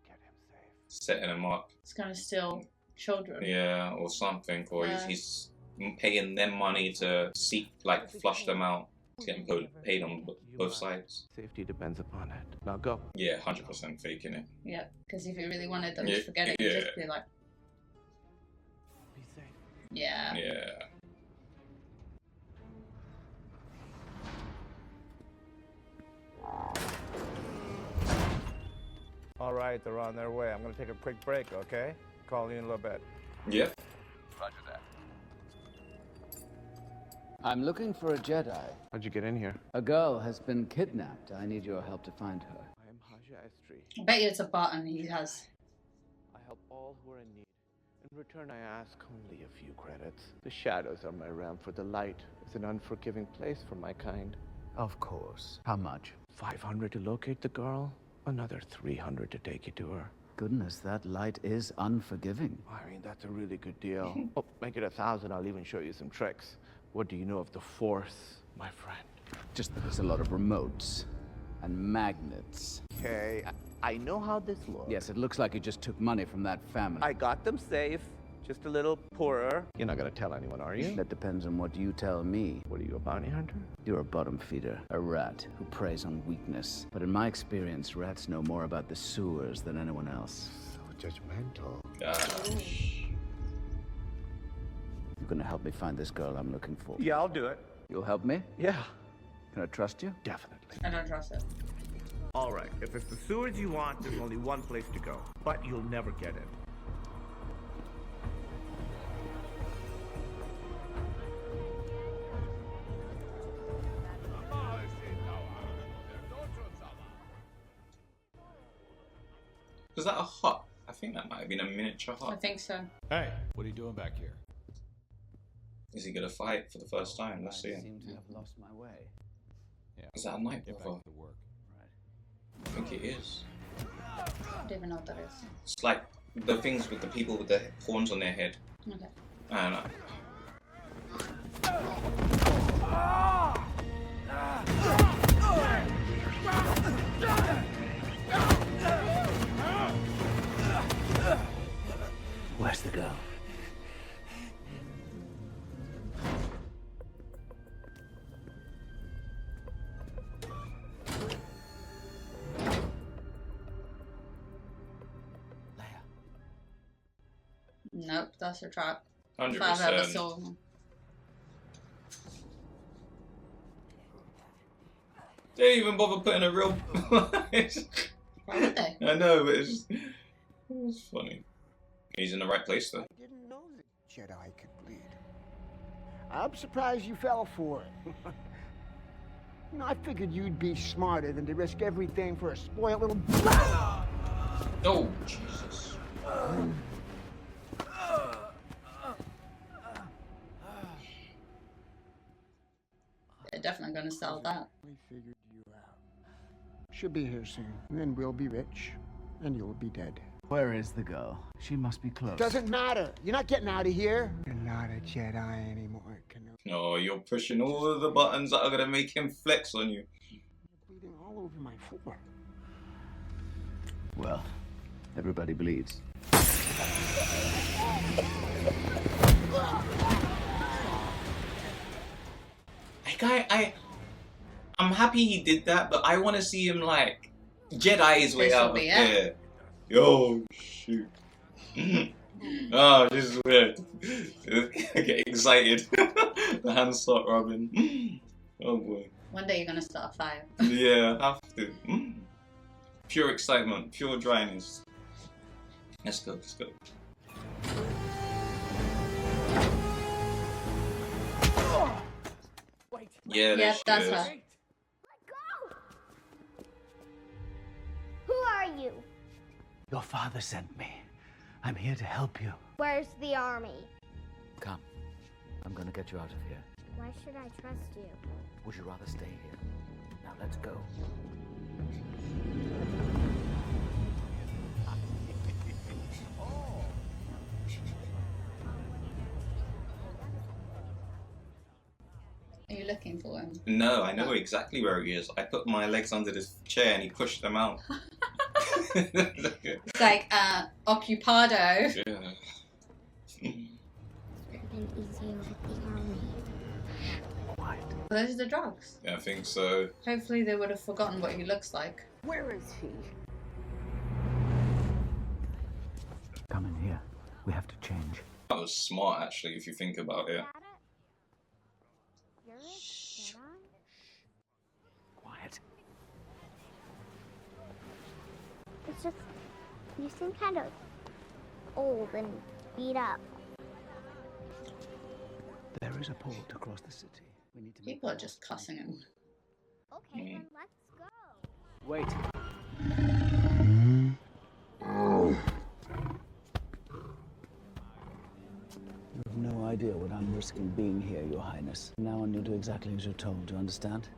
Get him safe. Setting him up. It's gonna steal children. Yeah, or something. Or Yeah. he's paying them money to flush them out. To get them paid on both sides. Safety depends upon it. Now go. Yeah, 100% faking it. Yeah, because if you really wanted them Yeah, to forget it, yeah. you'd just be like, Be safe. yeah. Yeah. All right, they're on their way. I'm gonna take a quick break, okay? Call you in a little bit. Yep. Roger that. I'm looking for a Jedi. How'd you get in here? A girl has been kidnapped. I need your help to find her. I am Haja Estri. I bet you it's a button he has. I help all who are in need. In return, I ask only a few credits. The shadows are my realm, for the light is an unforgiving place for my kind. Of course. How much? 500 to locate the girl, another 300 to take you to her. Goodness, that light is unforgiving. I mean, that's a really good deal. Oh, make it 1,000. I'll even show you some tricks. What do you know of the Force, my friend? Just that there's a lot of remotes and magnets. Okay, I know how this looks. Yes, it looks like you just took money from that family. I got them safe, just a little poorer. You're not gonna tell anyone, are you? That depends on what you tell me. What are you, a bounty hunter? You're a bottom feeder, a rat who preys on weakness. But in my experience, rats know more about the sewers than anyone else. So judgmental. You're gonna help me find this girl I'm looking for. Yeah, I'll do it. You'll help me? Yeah. Can I trust you? Definitely. I don't trust it. All right, if it's the sewers you want, there's only one place to go. But you'll never get in. Was that a hut? I think that might have been a miniature I hut. think so. Hey, what are you doing back here? Is he gonna fight for the first time? Let's see. I seem to have lost my way. Yeah. Is that a night Get back brother? to work. I think it is. I don't even know what that is. It's like the things with the people with the horns on their head. Okay. And Where's the girl? Nope, that's a trap. 100%. If I've ever saw one. they didn't even bother putting a real. Why would they? I know, but it's funny. He's in the right place though. I didn't know that Jedi could bleed. I'm surprised you fell for it. You know, I figured you'd be smarter than to risk everything for a spoiled little. Oh, Jesus. They're definitely gonna sell that. We figured you out. She'll be here soon, and then we'll be rich, and you'll be dead. Where is the girl? She must be close. Doesn't matter. You're not getting out of here. You're not a Jedi anymore, Kenobi. No, you're pushing all of the buttons that are gonna make him flex on you. You're bleeding all over my floor. Well, everybody bleeds. I'm happy he did that, but I want to see him like Jedi his way out of there. Yo, shoot. Oh, this is weird. I get excited. The hands start rubbing. Oh boy. One day you're gonna start a fire. Yeah, I have to. Pure excitement, pure dryness. Let's go, let's go. Yeah, that's her. Who are you? Your father sent me. I'm here to help you. Where's the army? Come. I'm gonna get you out of here. Why should I trust you? Would you rather stay here? Now let's go. Are you looking for him? No, I know exactly where he is. I put my legs under this chair and he pushed them out. It's like, occupado. Yeah. Been easier with the army. Those are the drugs. Yeah, I think so. Hopefully they would have forgotten what he looks like. Where is he? Come in here. We have to change. That was smart, actually, if you think about it. You're a Jedi? Quiet. It's just, you seem kind of old and beat up. There is a port across the city. We need to People are just cussing him. Okay, then let's go. Wait. You have no idea what I'm risking being here, Your Highness. From now on, you'll do exactly as you're told. Do you understand?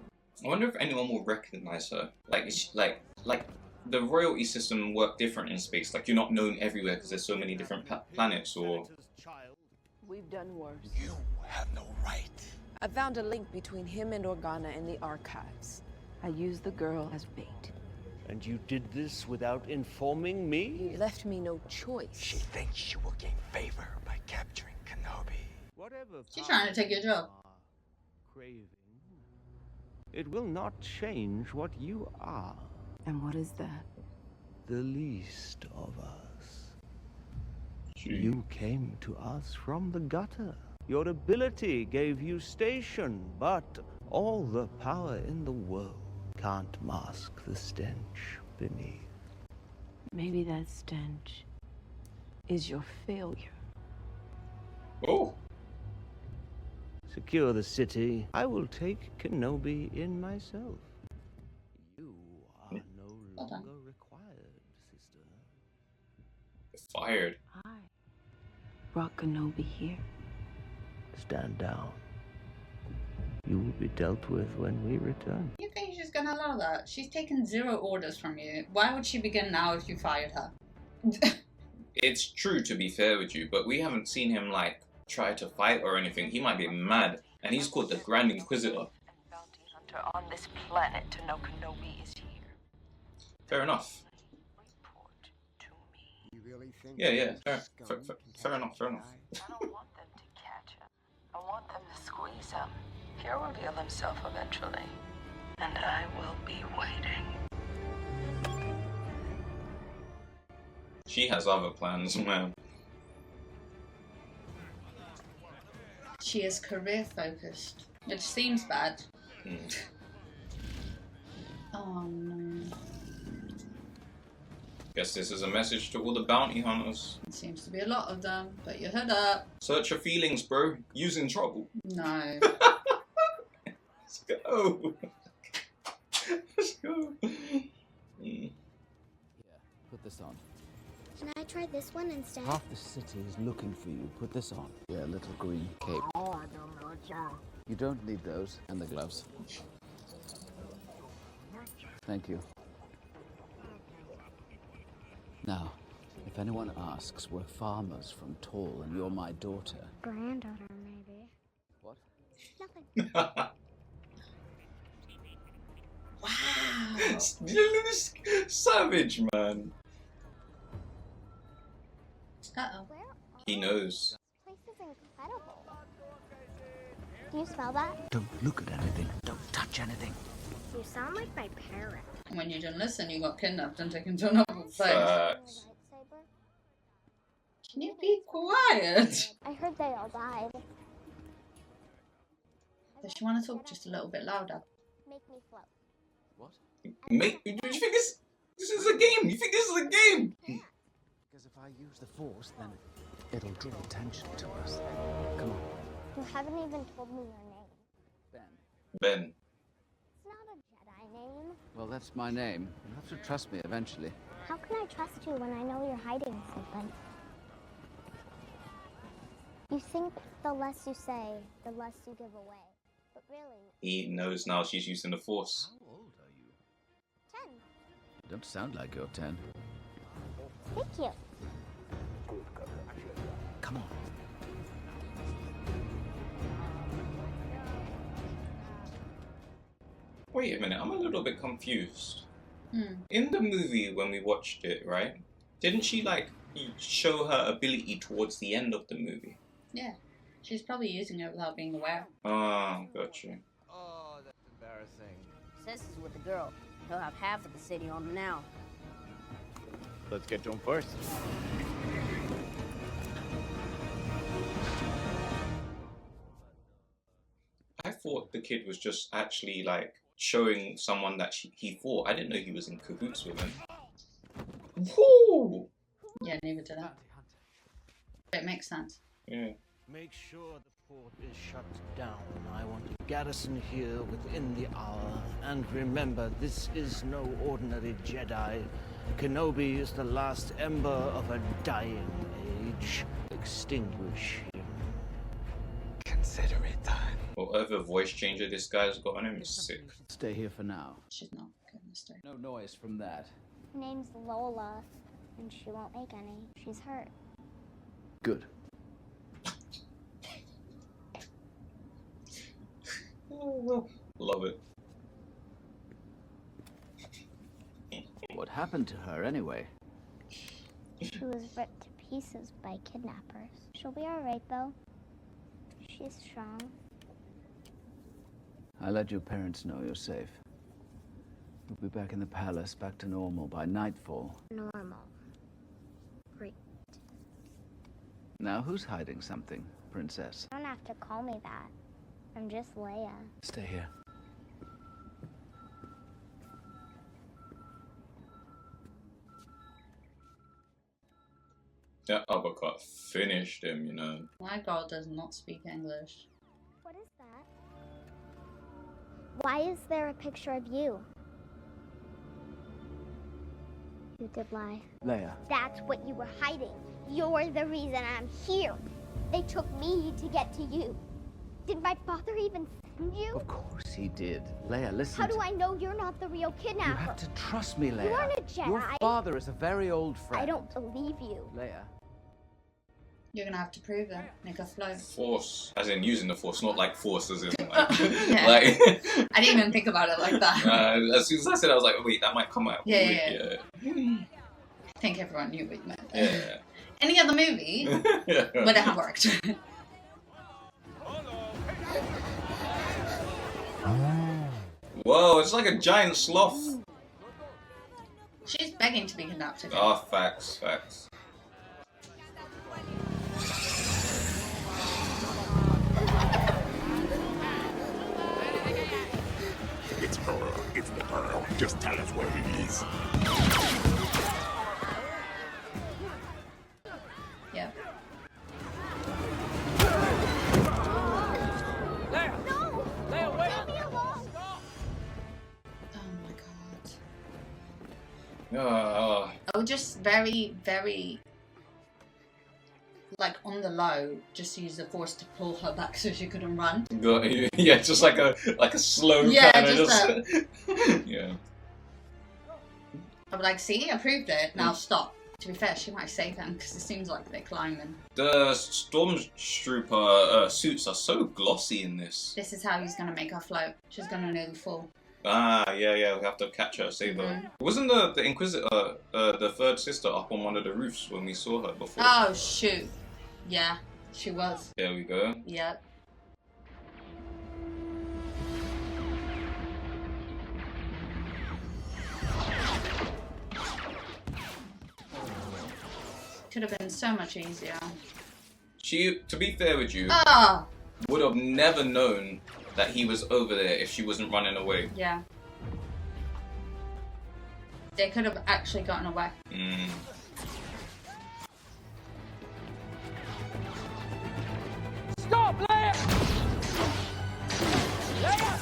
I wonder if anyone will recognize her. Like, is she, like the royalty system work different in space. Like, you're not known everywhere because there's so many different planets. Or We've done worse. You have no right. I found a link between him and Organa in the archives. I used the girl as bait. And you did this without informing me? You left me no choice. She thinks she will gain favor by capturing Kenobi. Whatever She's trying to take your job. craving, it will not change what you are. And what is that? The least of us. You came to us from the gutter. Your ability gave you station, but all the power in the world can't mask the stench beneath. Maybe that stench is your failure. Oh. Secure the city. I will take Kenobi in myself. You are no longer required, sister. Fired. I brought Kenobi here. Stand down. You will be dealt with when we return. You think she's gonna allow that? She's taken 0 orders from you. Why would she begin now if you fired her? It's true, to be fair with you, but we haven't seen him, like, try to fight or anything. He might be mad. And he's called the Grand Inquisitor. On this planet to know Kenobi is here. Fair enough. You really think Yeah. Fair enough. I don't want them to catch him. I want them to squeeze him. He'll reveal himself eventually. And I will be waiting. She has other plans, man. She is career focused, which seems bad. Oh no. Guess this is a message to all the bounty hunters. It seems to be a lot of them. Put your hood up. Search your feelings, bro. You's in trouble. No. Let's go. Let's go. Here, put this on. Can I try this one instead? Half the city is looking for you. Put this on. Yeah, little green cape. Oh, I don't know, John. You don't need those. And the gloves. Thank you. Now, if anyone asks, we're farmers from Tall and you're my daughter. Granddaughter, maybe. What? Nothing. Wow. Savage, man. Uh-oh. He knows. This place is incredible. Do you smell that? Don't look at anything. Don't touch anything. You sound like my parent. When you didn't listen, you got kidnapped and taken to another place. Can you be quiet? I heard they all died. Does she want to talk just a little bit louder? me float. What? Mate, do you think this is a game? You think this is a game? Because if I use the Force, then it'll draw attention to us. Come on. You haven't even told me your name. Ben. It's not a Jedi name. Well, that's my name. You'll have to trust me eventually. How can I trust you when I know you're hiding something? You think the less you say, the less you give away. But really... He knows now she's using the Force. How old are you? 10. You don't sound like you're 10. Thank you. Come on. Wait a minute, I'm a little bit confused. In the movie, when we watched it, right? Didn't she, like, show her ability towards the end of the movie? Yeah. She's probably using it without being aware. Oh, gotcha. Oh, that's embarrassing. Sis is with the girl. He'll have half of the city on him now. Let's get to him first. I thought the kid was just actually, like, showing someone that he fought. I didn't know he was in cahoots with him. Woo! Yeah, neither did I. It makes sense. Yeah. Make sure the port is shut down. I want a garrison here within the hour. And remember, this is no ordinary Jedi. Kenobi is the last ember of a dying age. Extinguish him. Consider it done. Whatever voice changer this guy's got on him is sick. Stay here for now. She's not gonna stay. No noise from that. Her name's Lola, and she won't make any. She's hurt. Good. Love it. What happened to her anyway? She was ripped to pieces by kidnappers. She'll be alright, though. She's strong. I let your parents know you're safe. We'll be back in the palace, back to normal by nightfall. Normal. Great. Now who's hiding something, princess? You don't have to call me that. I'm just Leia. Stay here. That uppercut finished him, you know. My girl does not speak English. What is that? Why is there a picture of you? You did lie. Leia. That's what you were hiding. You're the reason I'm here. They took me to get to you. Did my father even send you? Of course he did. Leia, listen. How do I know you're not the real kidnapper? You have to trust me, Leia. You aren't a Jedi. Your father is a very old friend. I don't believe you. Leia. You're gonna have to prove it. Make her float. Force. As in using the Force, not like Force as in like... Yeah. like I didn't even think about it like that. as soon as I said it, I was like, wait, that might come out. Yeah. I think everyone knew what you meant. Yeah. Any other movie would have worked. Whoa, it's like a giant sloth. She's begging to be kidnapped again. Oh, facts. It's her. It's the girl. Just tell us where he is. Yeah. Leia! No! Leia, wait! Leave me alone! Oh my god. Oh. Oh, just very, very, like on the low, just use the Force to pull her back so she couldn't run. Yeah, just like a slow kind of just yeah. I would like, see, I proved it. Now stop. To be fair, she might save them because it seems like they're climbing. The Stormtrooper suits are so glossy in this. This is how he's gonna make her float. She's gonna nearly fall. Ah, yeah, we have to catch her, save her. Wasn't the Inquisitor, the third sister, up on one of the roofs when we saw her before? Oh shoot. Yeah, she was. There we go. Yep. Could have been so much easier. She, to be fair with you, Ah! would have never known that he was over there if she wasn't running away. Yeah. They could have actually gotten away. Stop, Leia! Leia!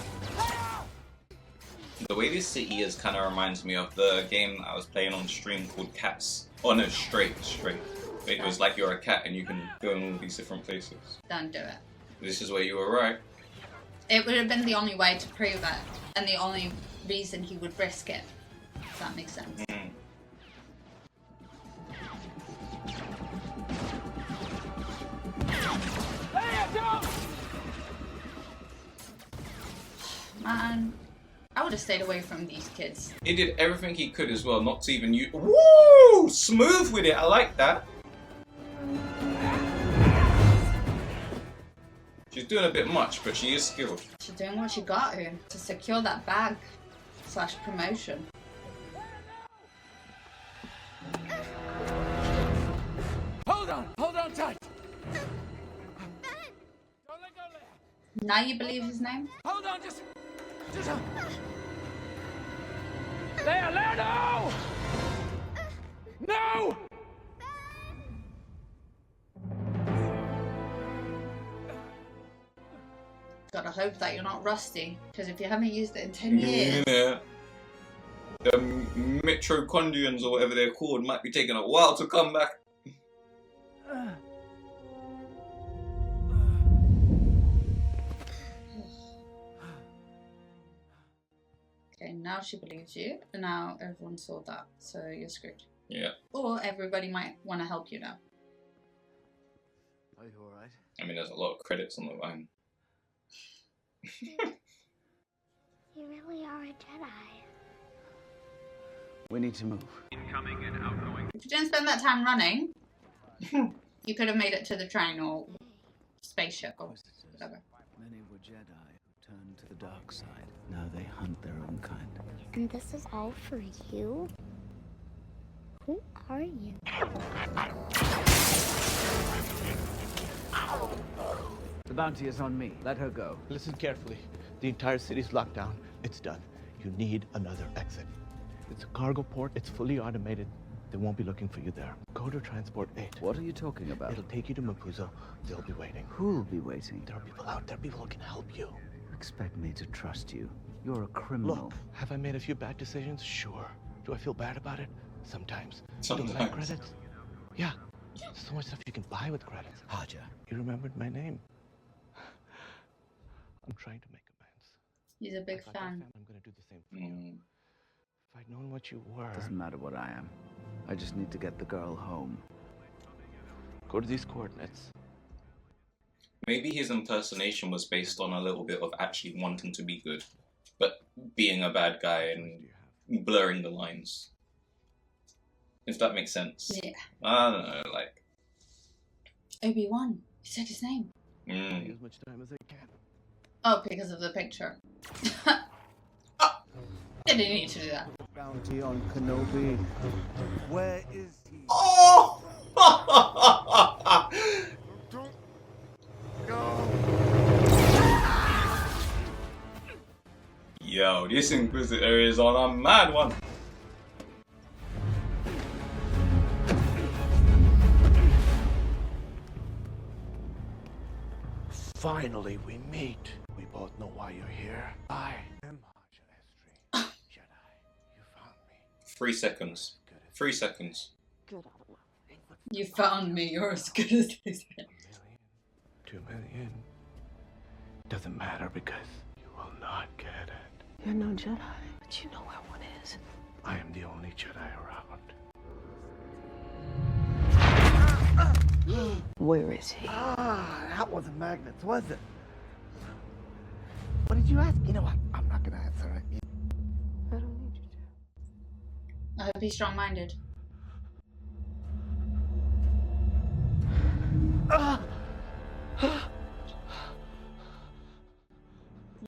The way this city is kind of reminds me of the game I was playing on stream called Cats. Oh no, Straight. It was like you're a cat and you can go in all these different places. Don't do it. This is where you were right. It would have been the only way to prove it, and the only reason he would risk it. If that makes sense. Man, I would have stayed away from these kids. He did everything he could as well, not to even use. Woo! Smooth with it. I like that. She's doing a bit much, but she is skilled. She's doing what she got to secure that bag / promotion. Hold on tight. Now you believe his name? Hold on, just Leia, no! No! Gotta hope that you're not rusty, because if you haven't used it in 10 years... Yeah. The mitochondrians or whatever they're called might be taking a while to come back. Okay, now she believes you, and now everyone saw that, so you're screwed. Yeah. Or everybody might want to help you now. Are you alright? I mean, there's a lot of credits on the line. You really are a Jedi. We need to move. Incoming and outgoing. If you didn't spend that time running, you could have made it to the train or spaceship or whatever. Many were Jedi who turned to the dark side. Now they hunt their own kind. And this is all for you? Who are you? The bounty is on me. Let her go. Listen carefully. The entire city's locked down. It's done. You need another exit. It's a cargo port. It's fully automated. They won't be looking for you there. Go to Transport 8. What are you talking about? It'll take you to Mapuzo. They'll be waiting. Who'll be waiting? There are people out there. People who can help you. You expect me to trust you? You're a criminal. Look, have I made a few bad decisions? Sure. Do I feel bad about it? Sometimes. Sometimes. You don't like credits? Yeah. There's so much stuff you can buy with credits. Haja. You remembered my name. I'm trying to make amends. He's a big fan. I'm gonna do the same for you. If I'd known what you were... Doesn't matter what I am. I just need to get the girl home. Go to these coordinates. Maybe his impersonation was based on a little bit of actually wanting to be good, but being a bad guy and blurring the lines. If that makes sense. Yeah. I don't know, like... Obi-Wan. He said his name. As much time as I can. Oh, because of the picture. Didn't need to do that. Bounty on Kenobi. Where is he? Oh! Yo, this Inquisitor is on a mad one. Finally, we meet. We both know why you're here. I am Haja Estri. Jedi. You found me. 3 seconds. 3 seconds. You found me. You're as good as they said. 2 million. Doesn't matter because you will not get it. You're no Jedi, but you know where one is. I am the only Jedi around. Where is he? Ah, that wasn't magnets, was it? What did you ask? You know what? I'm not gonna answer it. I don't need you to. I hope he's strong-minded.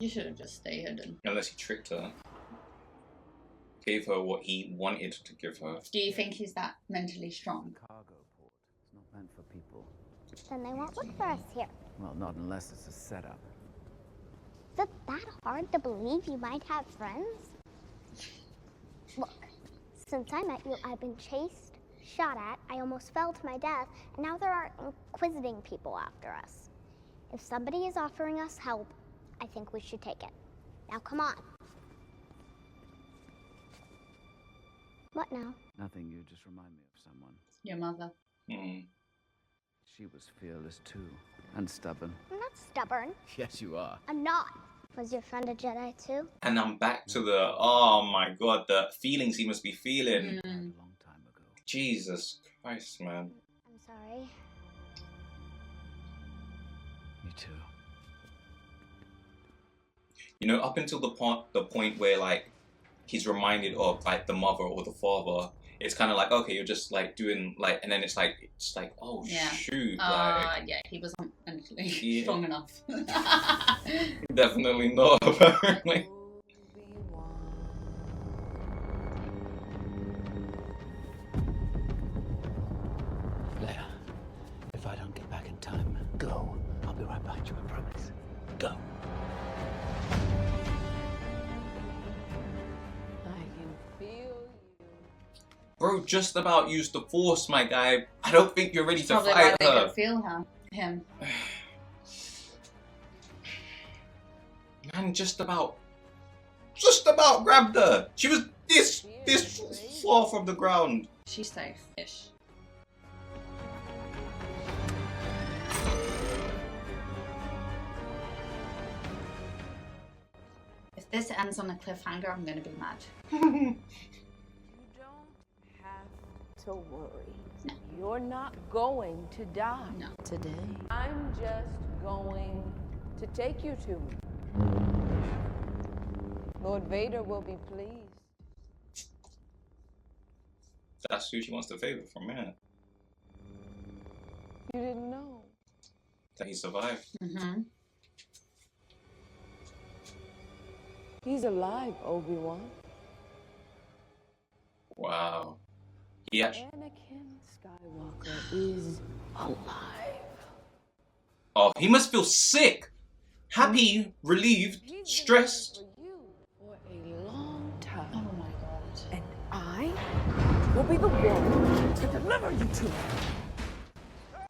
You should have just stayed hidden. Unless he tricked her. Gave her what he wanted to give her. Do you think he's that mentally strong? Cargo port. It's not meant for people. Then they won't look for us here. Well, not unless it's a setup. The hard to believe you might have friends? Look, since I met you, I've been chased, shot at, I almost fell to my death, and now there are inquisiting people after us. If somebody is offering us help, I think we should take it. Now come on. What now? Nothing, you just remind me of someone. Your mother. She was fearless too, and stubborn. I'm not stubborn. Yes, you are. I'm not. Was your friend a Jedi too? And I'm back to the, oh my god, the feelings he must be feeling. A long time ago. Jesus Christ, man. I'm sorry. Me too. You know, up until the point where like he's reminded of like the mother or the father, it's kind of like, okay, you're just like doing like, and then it's like oh shoot, like yeah, he wasn't mentally strong enough. Definitely not, apparently. Leia, if I don't get back in time, go. I'll be right behind you, I promise. Go. Bro, just about used the Force, my guy. I don't think you're ready to Probably fight why they her. could feel him. Man, just about grabbed her. She was this far from the ground. She's safe-ish. If this ends on a cliffhanger, I'm gonna be mad. To worry. No. You're not going to die. No. Today. I'm just going to take you to me. Lord Vader will be pleased. That's who she wants to favor from, man. You didn't know. That he survived. Mm-hmm. He's alive, Obi-Wan. Wow. He actually... Anakin Skywalker is alive. Oh, he must feel sick. Happy, relieved, stressed. For a long time. Oh my god. And I will be the one to deliver you to him.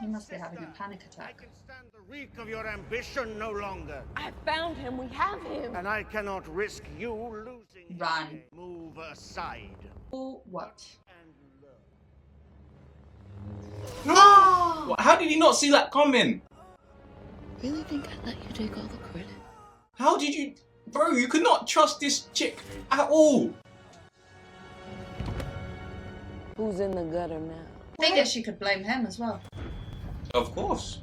He must be having a panic attack. I can stand the reek of your ambition no longer. I found him. We have him. And I cannot risk you losing Run. him. Move aside. Or what? No! How did he not see that coming? Really think I'd let you take all the credit? How did you... Bro, you could not trust this chick at all. Who's in the gutter now? I think she could blame him as well. Of course.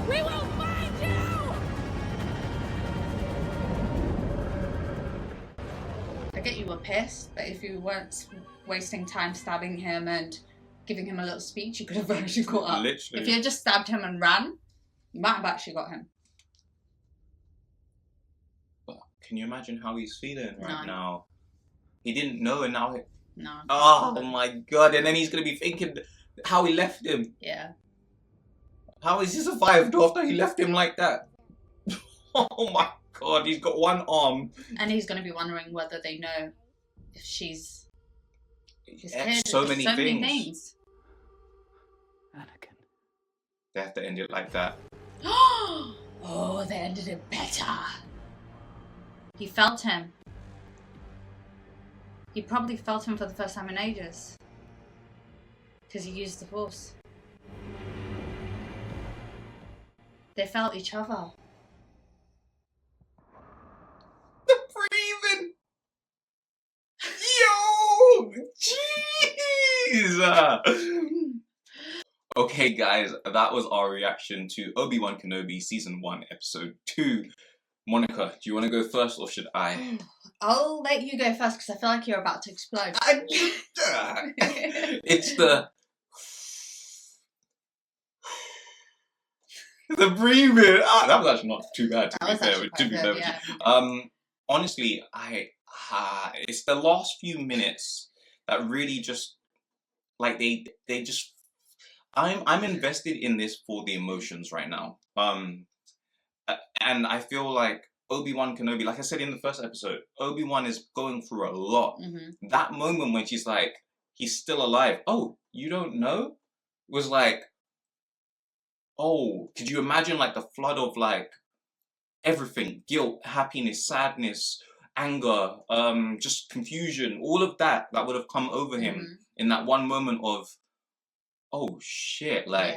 We will find you! I get you were pissed, but if you weren't wasting time stabbing him and giving him a little speech, you could have actually caught up. Literally. If you had just stabbed him and ran, you might have actually got him. But can you imagine how he's feeling right No. now? He didn't know and now... No. Oh my god, and then he's going to be thinking how he left him. Yeah. How has he survived after he left him like that? Oh my god, he's got one arm. And he's going to be wondering whether they know if she's his kid. So There's many things. things. Anakin. They have to end it like that. Oh, they ended it better. He felt him. He probably felt him for the first time in ages. Because he used the Force. They felt each other. The breathing! Yo! Jeez! Okay, guys, that was our reaction to Obi-Wan Kenobi Season 1, Episode 2. Monica, do you want to go first or should I? I'll let you go first because I feel like you're about to explode. It's the breathing. Ah, that was actually not too bad. To be fair, yeah. Honestly, it's the last few minutes that really just like they just. I'm invested in this for the emotions right now. And I feel like Obi-Wan Kenobi, like I said in the first episode, Obi-Wan is going through a lot. That moment when she's like, he's still alive. Oh, you don't know? Was like, oh, could you imagine like the flood of like everything, guilt, happiness, sadness, anger, just confusion, all of that would have come over him in that one moment of, oh shit, like,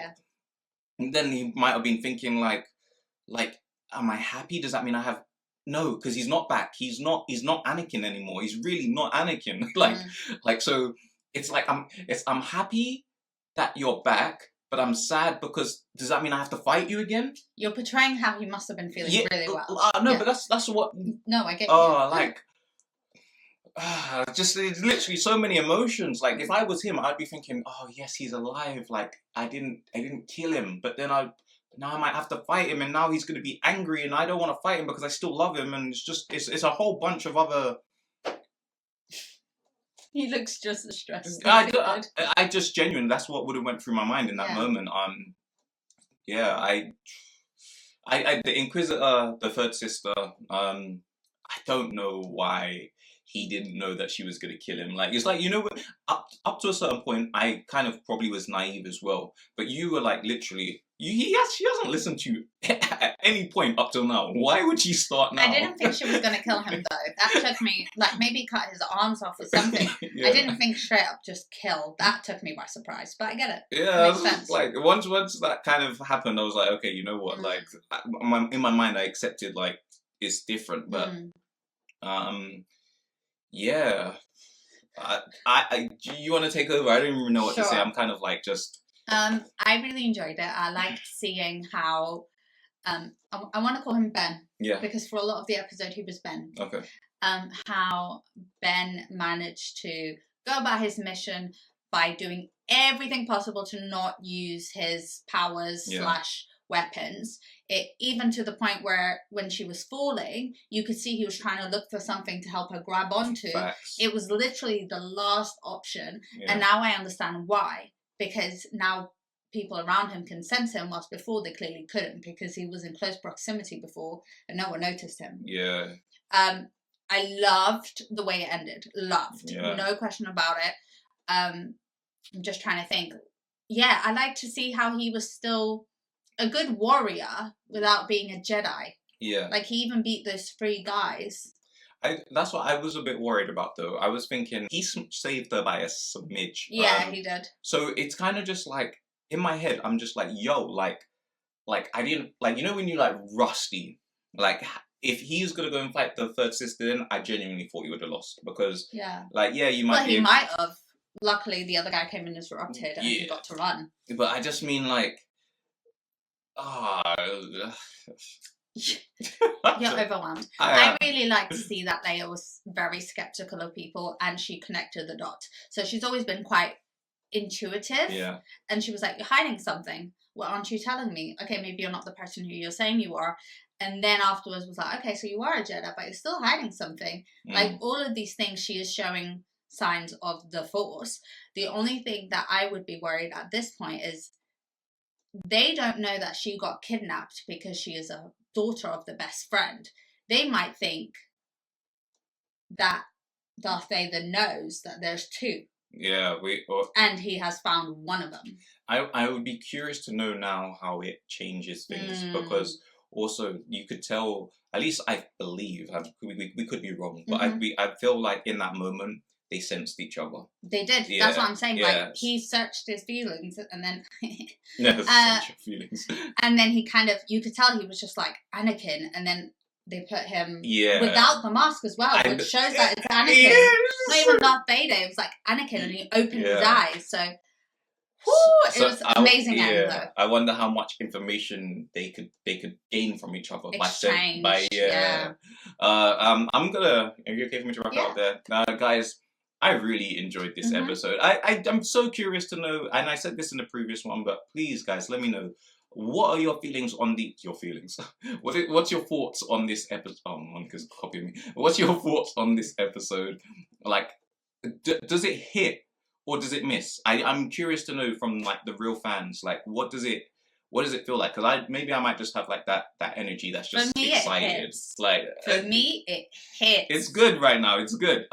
and then he might have been thinking like, am I happy? Does that mean I have? No, because he's not back. He's not Anakin anymore. He's really not Anakin. like so, it's like I'm happy that you're back, but I'm sad because does that mean I have to fight you again? You're portraying how he must have been feeling really well. No, but that's what. No, I get you. Like. Just it's literally so many emotions. Like if I was him, I'd be thinking, "Oh yes, he's alive. Like I didn't kill him, but then now I might have to fight him, and now he's going to be angry, and I don't want to fight him because I still love him, and it's a whole bunch of other." He looks just as stressed. I just genuinely, that's what would have went through my mind in that moment. The Inquisitor, the third sister. I don't know why he didn't know that she was going to kill him. Like, it's like, you know, up to a certain point, I kind of probably was naive as well. But you were like, literally, she hasn't listened to you at any point up till now. Why would she start now? I didn't think she was going to kill him, though. That took me, like, maybe cut his arms off or something. Yeah. I didn't think straight up just kill. That took me by surprise. But I get it. Yeah, it makes sense. Like, once that kind of happened, I was like, okay, you know what? Like, in my mind, I accepted, like, it's different. But, yeah. You want to take over? I don't even know what to say. I'm kind of like just. I really enjoyed it. I liked seeing how. I want to call him Ben. Yeah. Because for a lot of the episode, he was Ben. Okay. How Ben managed to go about his mission by doing everything possible to not use his powers / weapons. It even to the point where when she was falling, you could see he was trying to look for something to help her grab onto. Facts. It was literally the last option, and now I understand why. Because now people around him can sense him, whilst before they clearly couldn't, because he was in close proximity before and no one noticed him. Yeah. I loved the way it ended. Loved. Yeah. No question about it. I'm just trying to think. Yeah, I like to see how he was still a good warrior without being a Jedi. Yeah. Like, he even beat those 3 guys. That's what I was a bit worried about, though. I was thinking, he saved her by a smidge. Yeah, he did. So it's kind of just like, in my head, I'm just like, yo, like I didn't, like, you know when you're like rusty? Like, if he's going to go and fight the third sister, then I genuinely thought he would have lost. Because, like, yeah, you might Well, he might have. Luckily, the other guy came and disrupted and he got to run. But I just mean, like, You're overwhelmed. I really like to see that Leia was very skeptical of people and she connected the dots. So she's always been quite intuitive. Yeah. And she was like, you're hiding something. What aren't you telling me? Okay, maybe you're not the person who you're saying you are. And then afterwards was like, okay, so you are a Jedi, but you're still hiding something. Like, all of these things, she is showing signs of the Force. The only thing that I would be worried at this point is they don't know that she got kidnapped because she is a daughter of the best friend. They might think that Darth Vader knows that there's 2. Yeah, and he has found one of them. I would be curious to know now how it changes things, because also you could tell, at least I believe, we could be wrong, but I feel like in that moment they sensed each other. They did. Yeah, that's what I'm saying. Yeah. Like, he searched his feelings and then search your feelings. And then he kind of, you could tell he was just like Anakin, and then they put him without the mask as well, which shows that it's Anakin. It's not even Darth Vader, it was like Anakin, and he opened his eyes. So it was amazing end, though. I wonder how much information they could gain from each other Exchange, by I'm gonna, are you okay for me to wrap up there? Guys, I really enjoyed this episode. I'm so curious to know, and I said this in the previous one, but please, guys, let me know. What are your feelings on your feelings? What's your thoughts on this episode? Oh, Monica's copying me. What's your thoughts on this episode? Like, does it hit or does it miss? I'm curious to know from like the real fans, like what does it feel like? Because maybe I might just have like that energy that's just For me, excited. it hits. Like for me, it hits. It's good right now. It's good.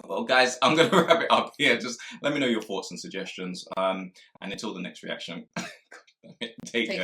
Well, guys, I'm gonna wrap it up here. Just let me know your thoughts and suggestions. And until the next reaction, take care.